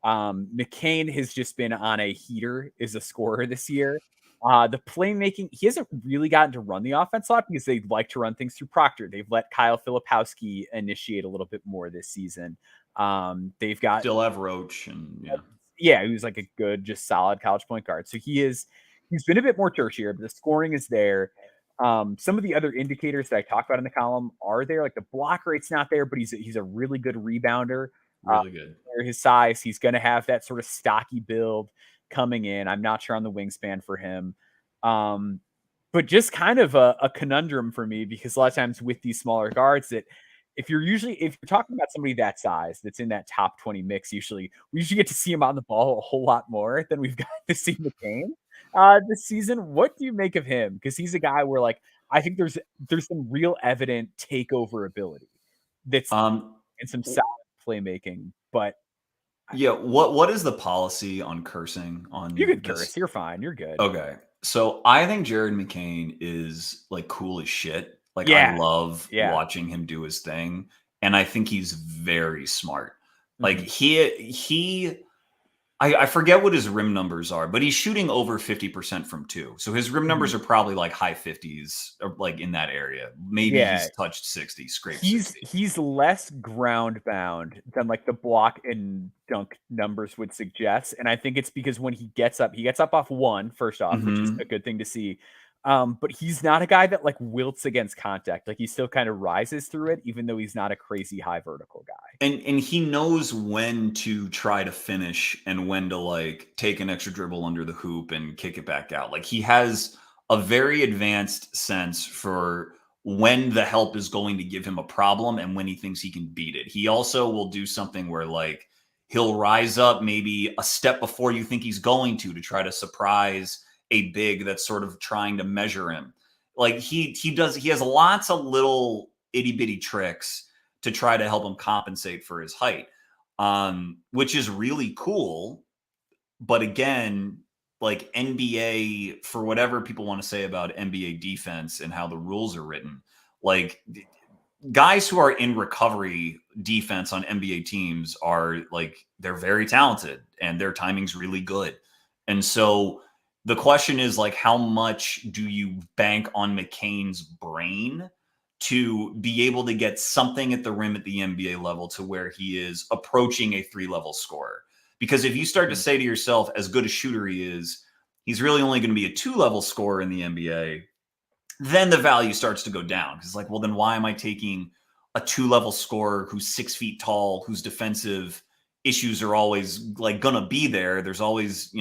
McCain has just been on a heater as a scorer this year. The playmaking, he hasn't really gotten to run the offense a lot because they like to run things through Proctor. They've let Kyle Filipowski initiate a little bit more this season. They've got still have Roach and who's like a good, just solid college point guard. So he's been a bit more tertiary, but the scoring is there. Some of the other indicators that I talked about in the column are there. Like the block rate's not there, but he's a really good rebounder. Really good. For his size, he's going to have that sort of stocky build coming in. I'm not sure on the wingspan for him. But just kind of a conundrum for me, because a lot of times with these smaller guards that if you're talking about somebody that size that's in that top 20 mix, we usually get to see him on the ball a whole lot more than we've got to see McCain this season. What do you make of him? Because he's a guy where like I think there's some real evident takeover ability that's and some solid playmaking, but what is the policy on cursing on you could curse, you're fine, you're good. Okay, so I think Jared McCain is like cool as shit. Like I love watching him do his thing, and I think he's very smart. Like I forget what his rim numbers are, but he's shooting over 50% from 2. So his rim numbers are probably like high 50s or like in that area. Maybe he's touched 60, scraped 60. He's less ground bound than like the block and dunk numbers would suggest. And I think it's because when he gets up off one, first off, which is a good thing to see. But he's not a guy that like wilts against contact. Like he still kind of rises through it, even though he's not a crazy high vertical guy. And he knows when to try to finish and when to like take an extra dribble under the hoop and kick it back out. Like he has a very advanced sense for when the help is going to give him a problem and when he thinks he can beat it. He also will do something where like he'll rise up maybe a step before you think he's going to try to surprise a big that's sort of trying to measure him. Like he has lots of little itty bitty tricks to try to help him compensate for his height, which is really cool. But again, like NBA, for whatever people want to say about NBA defense and how the rules are written, like guys who are in recovery defense on NBA teams are like, they're very talented and their timing's really good. And so the question is like, how much do you bank on McCain's brain to be able to get something at the rim at the NBA level to where he is approaching a 3-level scorer? Because if you start to say to yourself, as good a shooter he is, he's really only going to be a 2-level scorer in the NBA, then the value starts to go down. Because like, well, then why am I taking a 2-level scorer who's 6 feet tall, whose defensive issues are always like going to be there? There's always,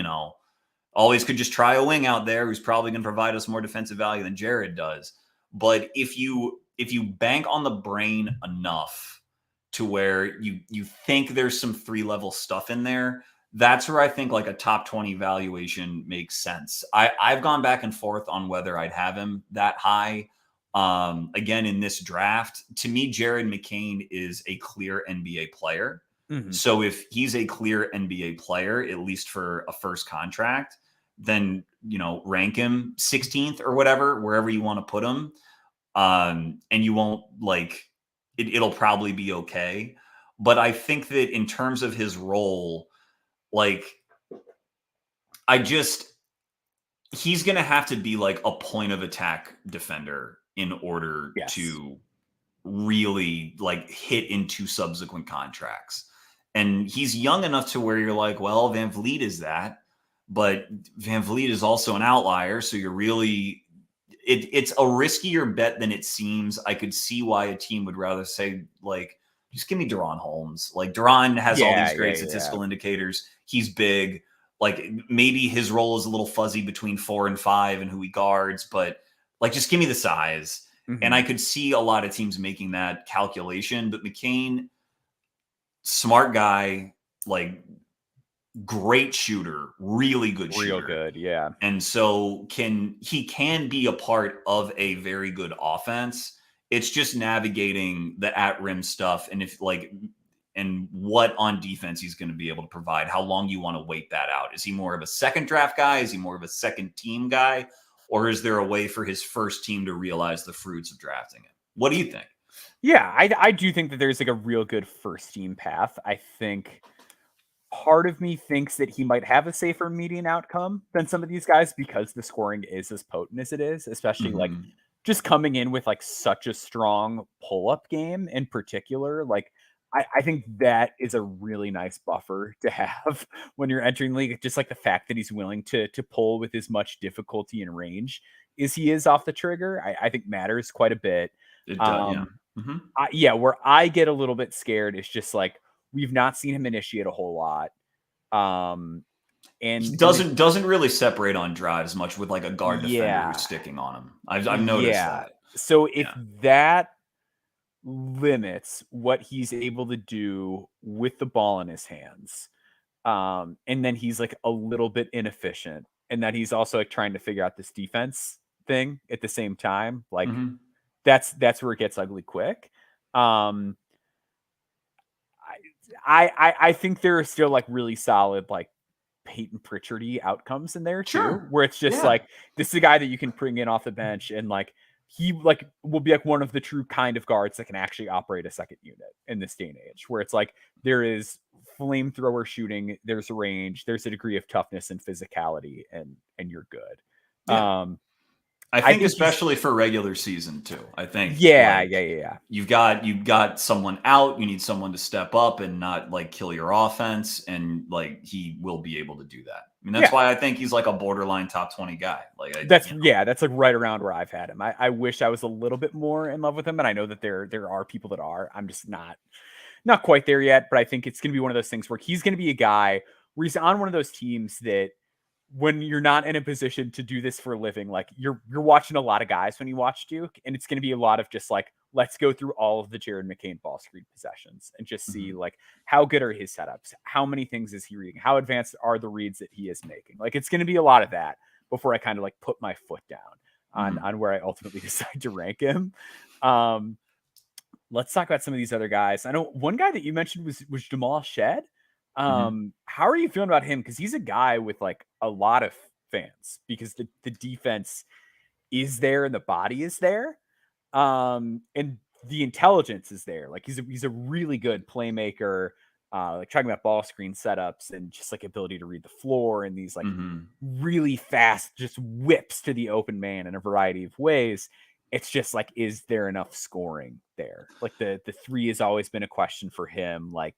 always could just try a wing out there who's probably going to provide us more defensive value than Jared does. But if you bank on the brain enough to where you think there's some 3-level stuff in there, that's where I think like a top 20 valuation makes sense. I've gone back and forth on whether I'd have him that high. Again, in this draft, to me, Jared McCain is a clear NBA player. Mm-hmm. So if he's a clear NBA player, at least for a first contract, then, rank him 16th or whatever, wherever you want to put him. And you won't like it'll probably be okay. But I think that in terms of his role, like he's going to have to be like a point of attack defender in order to really like hit into subsequent contracts. And he's young enough to where you're like, well, Van Vliet is that, but Van Vliet is also an outlier. So you're really, it's a riskier bet than it seems. I could see why a team would rather say like, just give me Deron Holmes. Like Deron has all these great statistical indicators. He's big. Like maybe his role is a little fuzzy between 4 and 5 and who he guards, but like, just give me the size. Mm-hmm. And I could see a lot of teams making that calculation, but McCain, smart guy, like great shooter, really good shooter. Real good, yeah. And so he can be a part of a very good offense. It's just navigating the at-rim stuff and what on defense he's going to be able to provide, how long you want to wait that out. Is he more of a second draft guy? Is he more of a second team guy? Or is there a way for his first team to realize the fruits of drafting him? What do you think? Yeah, I do think that there's like a real good first team path. I think part of me thinks that he might have a safer median outcome than some of these guys because the scoring is as potent as it is, especially like just coming in with like such a strong pull-up game in particular. Like I think that is a really nice buffer to have when you're entering league. Just like the fact that he's willing to pull with as much difficulty and range as he is off the trigger, I think matters quite a bit. It does, yeah. Mm-hmm. Where I get a little bit scared is just like we've not seen him initiate a whole lot. And he doesn't really separate on drives much with like a guard defender who's sticking on him. I've noticed that. So if that limits what he's able to do with the ball in his hands, and then he's like a little bit inefficient, and that he's also like trying to figure out this defense thing at the same time, like that's where it gets ugly quick. I think there are still like really solid like Peyton Pritchard-y outcomes in there too, where it's just like this is a guy that you can bring in off the bench and like he like will be like one of the true kind of guards that can actually operate a second unit in this day and age, where it's like there is flamethrower shooting, there's range, there's a degree of toughness and physicality, and you're good. I think especially for regular season too. I think You've got someone out, you need someone to step up and not like kill your offense, and like he will be able to do that. I mean, that's why I think he's like a borderline top 20 guy. Like that's like right around where I've had him. I wish I was a little bit more in love with him, and I know that there are people that are. I'm just not not quite there yet, but I think it's going to be one of those things where he's going to be a guy where he's on one of those teams that when you're not in a position to do this for a living, like you're watching a lot of guys when you watch Duke, and it's going to be a lot of just like, let's go through all of the Jared McCain ball screen possessions and just see like how good are his setups, how many things is he reading, how advanced are the reads that he is making. Like it's going to be a lot of that before I kind of like put my foot down on where I ultimately decide to rank him. Let's talk about some of these other guys. I know one guy that you mentioned was Jamal Shed. How are you feeling about him? Because he's a guy with like a lot of fans because the defense is there and the body is there. And the intelligence is there. Like he's a really good playmaker. Like talking about ball screen setups and just like ability to read the floor and these like really fast just whips to the open man in a variety of ways. It's just like, is there enough scoring there? Like the three has always been a question for him. Like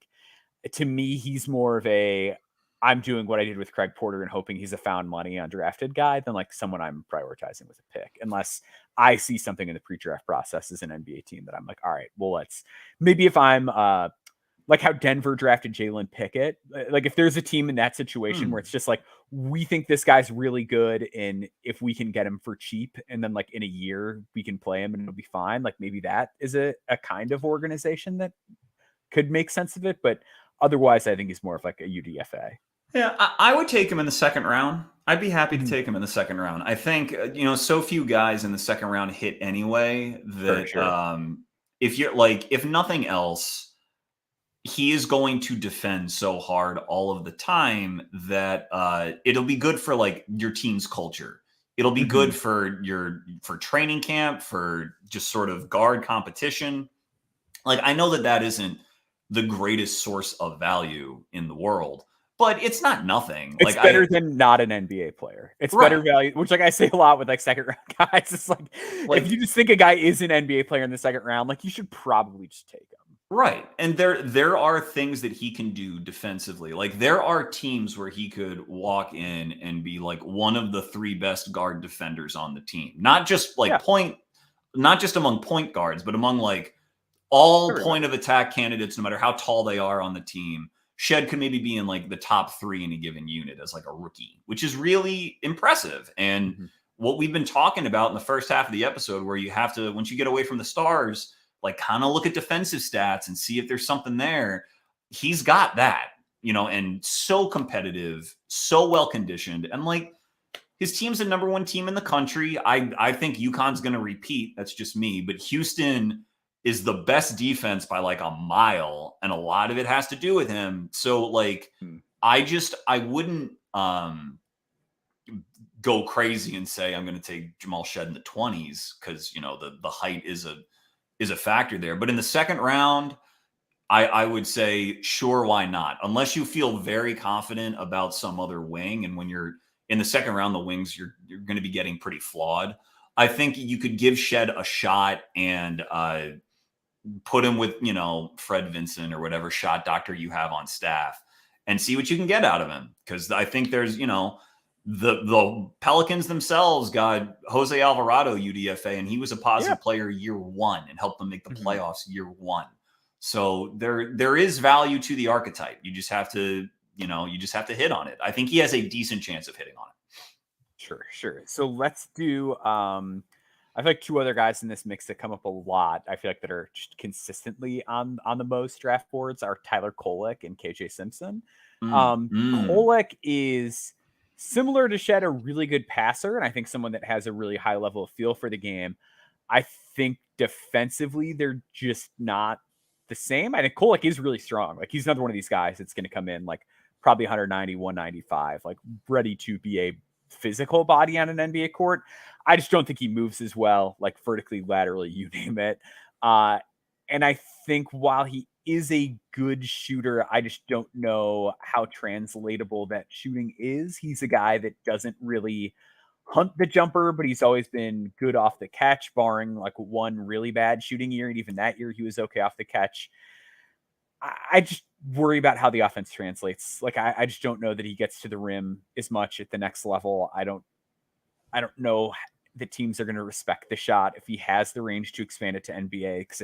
to me, he's more of a I'm doing what I did with Craig Porter and hoping he's a found money undrafted guy than like someone I'm prioritizing with a pick, unless I see something in the pre-draft process as an NBA team that I'm like, all right, well, let's maybe if I'm like how Denver drafted Jalen Pickett, like if there's a team in that situation where it's just like, we think this guy's really good and if we can get him for cheap and then like in a year we can play him and it'll be fine. Like maybe that is a kind of organization that could make sense of it. But otherwise, I think he's more of like a UDFA. Yeah, I would take him in the second round. I'd be happy to take him in the second round. I think, so few guys in the second round hit anyway that sure. If you're like, if nothing else, he is going to defend so hard all of the time that it'll be good for like your team's culture. It'll be good for training camp, for just sort of guard competition. Like I know that isn't the greatest source of value in the world, but it's not nothing. It's like better than not an NBA player. It's better value, which like I say a lot with like second round guys. It's like if you just think a guy is an NBA player in the second round, like you should probably just take him. Right. And there are things that he can do defensively. Like there are teams where he could walk in and be like one of the three best guard defenders on the team. Not just like not just among point guards, but among like all point of attack candidates, no matter how tall they are on the team. Shed could maybe be in like the top three in a given unit as like a rookie, which is really impressive. And what we've been talking about in the first half of the episode, where you have to, once you get away from the stars, like kind of look at defensive stats and see if there's something there. He's got that, and so competitive, so well conditioned. And like his team's the number one team in the country. I think UConn's going to repeat. That's just me. But Houston is the best defense by like a mile. And a lot of it has to do with him. So like, I wouldn't go crazy and say, I'm going to take Jamal Shed in the 20s. Cause the height is a factor there. But in the second round, I would say, sure, why not? Unless you feel very confident about some other wing. And when you're in the second round, the wings, you're going to be getting pretty flawed. I think you could give Shed a shot and put him with, Fred Vinson or whatever shot doctor you have on staff and see what you can get out of him. Because I think there's, the Pelicans themselves got Jose Alvarado UDFA, and he was a positive player year one and helped them make the playoffs year one. So there is value to the archetype. You just have to, hit on it. I think he has a decent chance of hitting on it. Sure. So let's do I feel like two other guys in this mix that come up a lot. I feel like that are just consistently on the most draft boards are Tyler Kolek and KJ Simpson. Kolek is similar to Shed, a really good passer, and I think someone that has a really high level of feel for the game. I think defensively, they're just not the same. I think Kolek is really strong. Like he's another one of these guys that's going to come in like probably 190, 195, like ready to be a physical body on an NBA court. I just don't think he moves as well, like vertically, laterally, you name it. And I think while he is a good shooter, I just don't know how translatable that shooting is. He's a guy that doesn't really hunt the jumper, but he's always been good off the catch, barring like one really bad shooting year. And even that year, he was okay off the catch. I just worry about how the offense translates. Like, I just don't know that he gets to the rim as much at the next level. I don't know that teams are going to respect the shot if he has the range to expand it to NBA. Because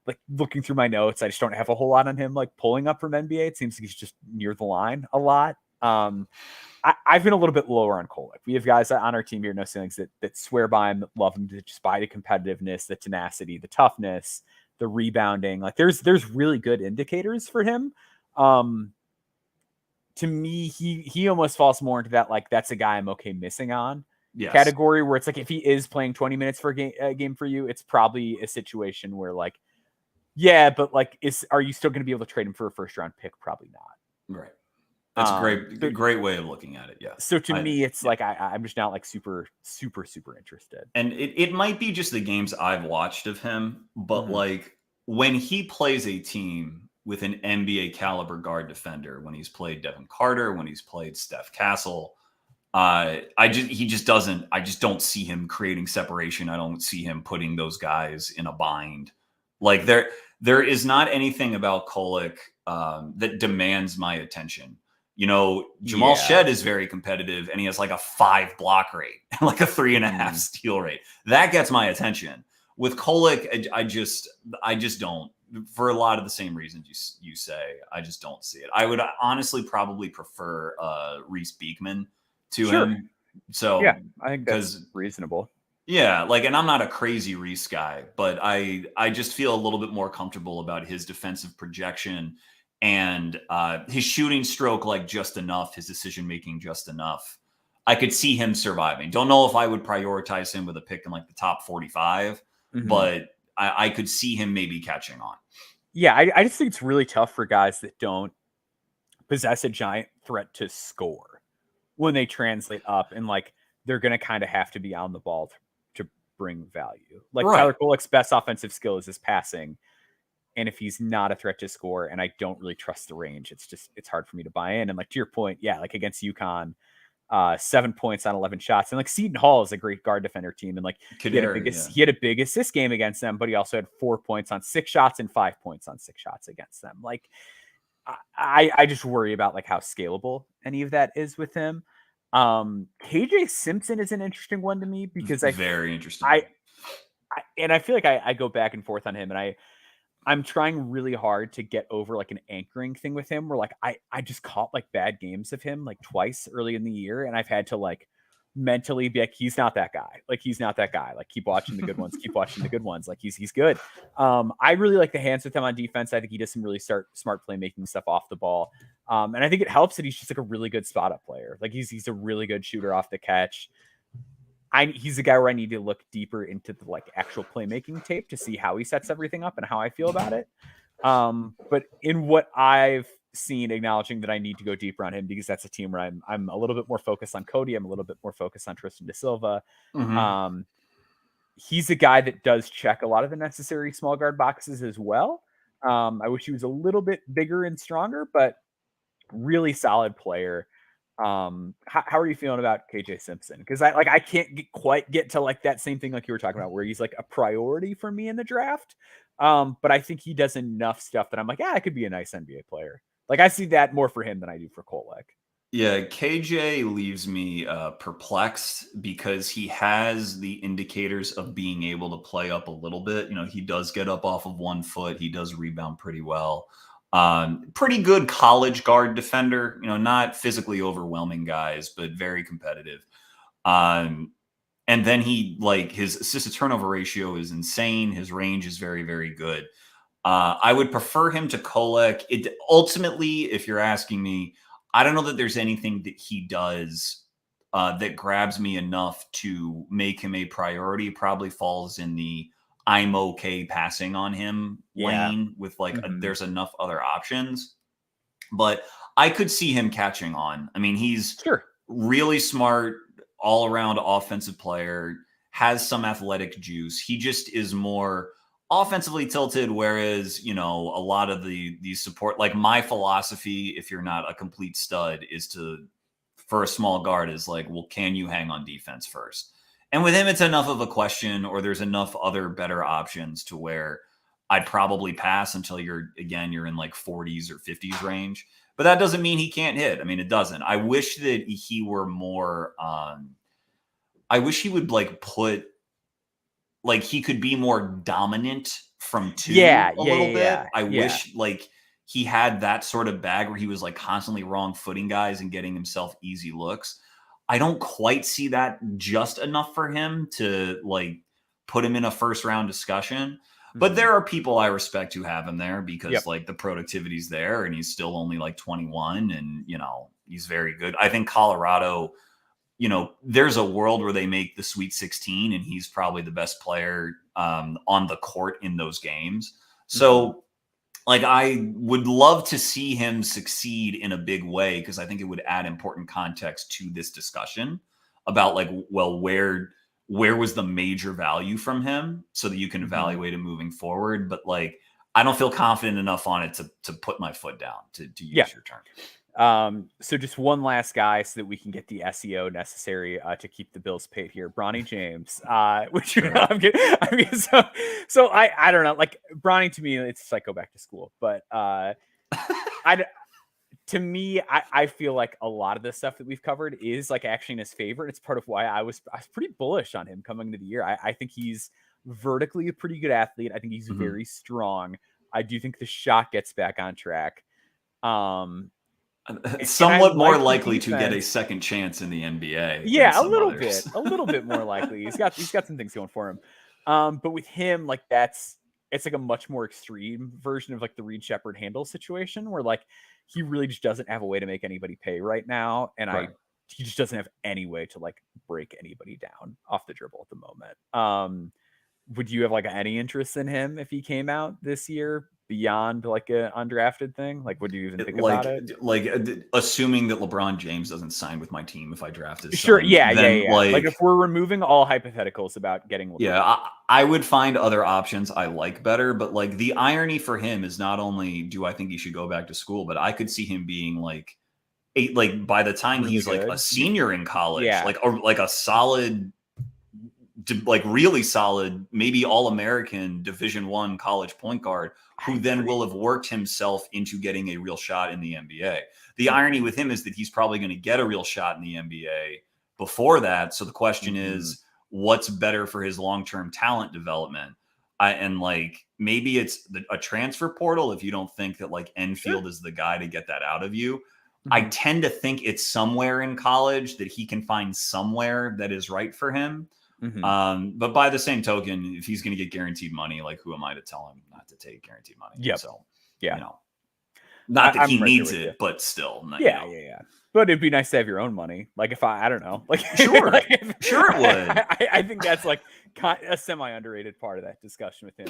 like looking through my notes, I just don't have a whole lot on him like pulling up from NBA. It seems like he's just near the line a lot. I've been a little bit lower on Kolek. We have guys on our team here, No Ceilings, that swear by him, that love him just by the competitiveness, the tenacity, the toughness, the rebounding. Like there's really good indicators for him. To me, he almost falls more into that, like, that's a guy I'm okay missing on category, where it's like, if he is playing 20 minutes for a game for you, it's probably a situation where like, yeah, but like, are you still going to be able to trade him for a first round pick? Probably not. Right. That's a great way of looking at it. Yeah. So to me, it's like, I'm just not like super interested. And it might be just the games I've watched of him, but like when he plays a team with an NBA caliber guard defender, when he's played Devin Carter, when he's played Steph Castle, I just don't see him creating separation. I don't see him putting those guys in a bind. Like there is not anything about Kolek that demands my attention. You know, Jamal Shed is very competitive, and he has like a 5 block rate, like a 3.5 steal rate. That gets my attention. With Kolek, I just don't. For a lot of the same reasons you say, I just don't see it. I would honestly probably prefer Reese Beekman to him. So yeah, I think that's reasonable. Yeah, like, and I'm not a crazy Reese guy, but I just feel a little bit more comfortable about his defensive projection and his shooting stroke, like, just enough, his decision making just enough. I could see him surviving. Don't know if I would prioritize him with a pick in like the top 45, but I could see him maybe catching on. Yeah, I just think it's really tough for guys that don't possess a giant threat to score when they translate up, and like they're going to kind of have to be on the ball to bring value. Like Tyler Kolek's best offensive skill is his passing. And if he's not a threat to score, and I don't really trust the range, it's hard for me to buy in. And like, to your point, yeah, like against UConn, 7 points on 11 shots. And like Seton Hall is a great guard defender team. And like he had a big assist game against them, but he also had 4 points on 6 shots and 5 points on 6 shots against them. Like I just worry about like how scalable any of that is with him. KJ Simpson is an interesting one to me because very interesting. I feel like I go back and forth on him, and I'm trying really hard to get over like an anchoring thing with him, where like I just caught like bad games of him like twice early in the year, and I've had to like mentally be like, he's not that guy. Like he's not that guy. Like keep watching the good ones. Keep watching the good ones. Like he's good. I really like the hands with him on defense. I think he does some really smart playmaking stuff off the ball. And I think it helps that he's just like a really good spot up player. Like he's a really good shooter off the catch. He's a guy where I need to look deeper into the like actual playmaking tape to see how he sets everything up and how I feel about it. But in what I've seen, acknowledging that I need to go deeper on him because that's a team where I'm a little bit more focused on Cody. I'm a little bit more focused on Tristan da Silva. He's a guy that does check a lot of the necessary small guard boxes as well. I wish he was a little bit bigger and stronger, but really solid player. How are you feeling about KJ Simpson? Because I can't quite get to like that same thing like you were talking about, where he's like a priority for me in the draft. But I think he does enough stuff that I'm like, I could be a nice NBA player. Like I see that more for him than I do for Kolek. Yeah, KJ leaves me perplexed because he has the indicators of being able to play up a little bit. You know, he does get up off of 1 foot. He does rebound pretty well. Pretty good college guard defender, you know, not physically overwhelming guys, but very competitive. And then his assist to turnover ratio is insane. His range is very, very good. I would prefer him to Kolek. Ultimately, if you're asking me, I don't know that there's anything that he does that grabs me enough to make him a priority. Probably falls in the I'm okay passing on him lane with like there's enough other options. But I could see him catching on. I mean, he's really smart, all around offensive player, has some athletic juice. He just is more offensively tilted, whereas, you know, a lot of the support, like my philosophy, if you're not a complete stud, is for a small guard is like, well, can you hang on defense first? And with him, it's enough of a question, or there's enough other better options to where I'd probably pass until you're in like 40s or 50s range. But that doesn't mean he can't hit. I mean, it doesn't. I wish that he were more I wish he would like he could be more dominant from two a little bit. I wish like he had that sort of bag where he was like constantly wrong footing guys and getting himself easy looks. I don't quite see that just enough for him to like put him in a first round discussion. But there are people I respect who have him there because like the productivity's there and he's still only like 21 and he's very good. I think Colorado, there's a world where they make the Sweet 16 and he's probably the best player on the court in those games. So like I would love to see him succeed in a big way because I think it would add important context to this discussion about like, well, where was the major value from him so that you can evaluate him moving forward. But like, I don't feel confident enough on it to put my foot down to use your term. So just one last guy so that we can get the SEO necessary to keep the bills paid here. Bronny James, which so I don't know, like Bronny to me, it's like go back to school, but to me, I feel like a lot of the stuff that we've covered is like actually in his favor. And it's part of why I was pretty bullish on him coming into the year. I think he's vertically a pretty good athlete. I think he's very strong. I do think the shot gets back on track. Somewhat more likely to get a second chance in the NBA. Yeah, a little bit more likely. He's got some things going for him. But with him, like it's like a much more extreme version of like the Reed Shepherd handle situation where like he really just doesn't have a way to make anybody pay right now. And he just doesn't have any way to like break anybody down off the dribble at the moment. Would you have like any interest in him if he came out this year beyond like an undrafted thing? Like, would you even think about it? Like, assuming that LeBron James doesn't sign with my team if I draft his son, yeah. Like, if we're removing all hypotheticals about getting LeBron. I would find other options I like better. But like the irony for him is not only do I think he should go back to school, but I could see him being like by the time really he's good. Like a senior in college, like a solid. Like really solid, maybe all-American Division I college point guard who then will have worked himself into getting a real shot in the NBA. The irony with him is that he's probably going to get a real shot in the NBA before that. So the question is, what's better for his long-term talent development? And like, maybe it's a transfer portal if you don't think that like Enfield is the guy to get that out of you. I tend to think it's somewhere in college that he can find somewhere that is right for him. But by the same token, if he's going to get guaranteed money, like who am I to tell him not to take guaranteed money? Yeah. So, not that he needs it, but still. Yeah. But it'd be nice to have your own money. Like if I don't know, like sure, sure it would. I think that's like a semi underrated part of that discussion with him.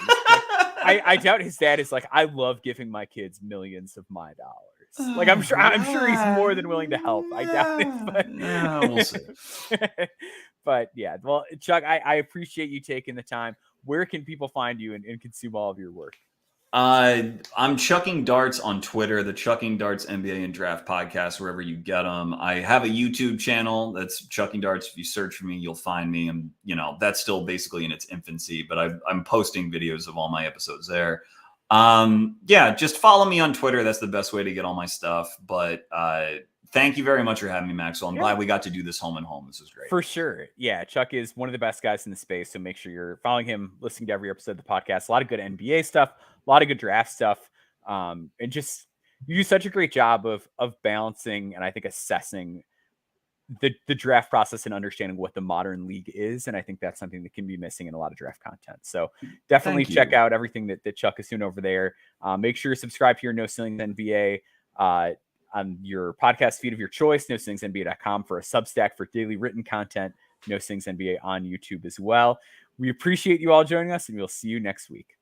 I doubt his dad is like, I love giving my kids millions of my dollars. Like I'm sure he's more than willing to help. I doubt it, but we'll see. But yeah, well, Chuck, I appreciate you taking the time. Where can people find you and consume all of your work? I'm Chucking Darts on Twitter, the Chucking Darts NBA and Draft podcast, wherever you get them. I have a YouTube channel that's Chucking Darts. If you search for me, you'll find me. And, that's still basically in its infancy, but I'm posting videos of all my episodes there. Just follow me on Twitter. That's the best way to get all my stuff. But, thank you very much for having me, Maxwell. I'm glad we got to do this home and home. This was great. For sure. Yeah, Chuck is one of the best guys in the space. So make sure you're following him, listening to every episode of the podcast. A lot of good NBA stuff, a lot of good draft stuff. And just you do such a great job of balancing and I think assessing the draft process and understanding what the modern league is. And I think that's something that can be missing in a lot of draft content. So definitely check out everything that Chuck is doing over there. Make sure you subscribe to your No Ceilings NBA on your podcast feed of your choice, NoCeilingsNBA.com for a Substack for daily written content, No Ceilings NBA on YouTube as well. We appreciate you all joining us, and we'll see you next week.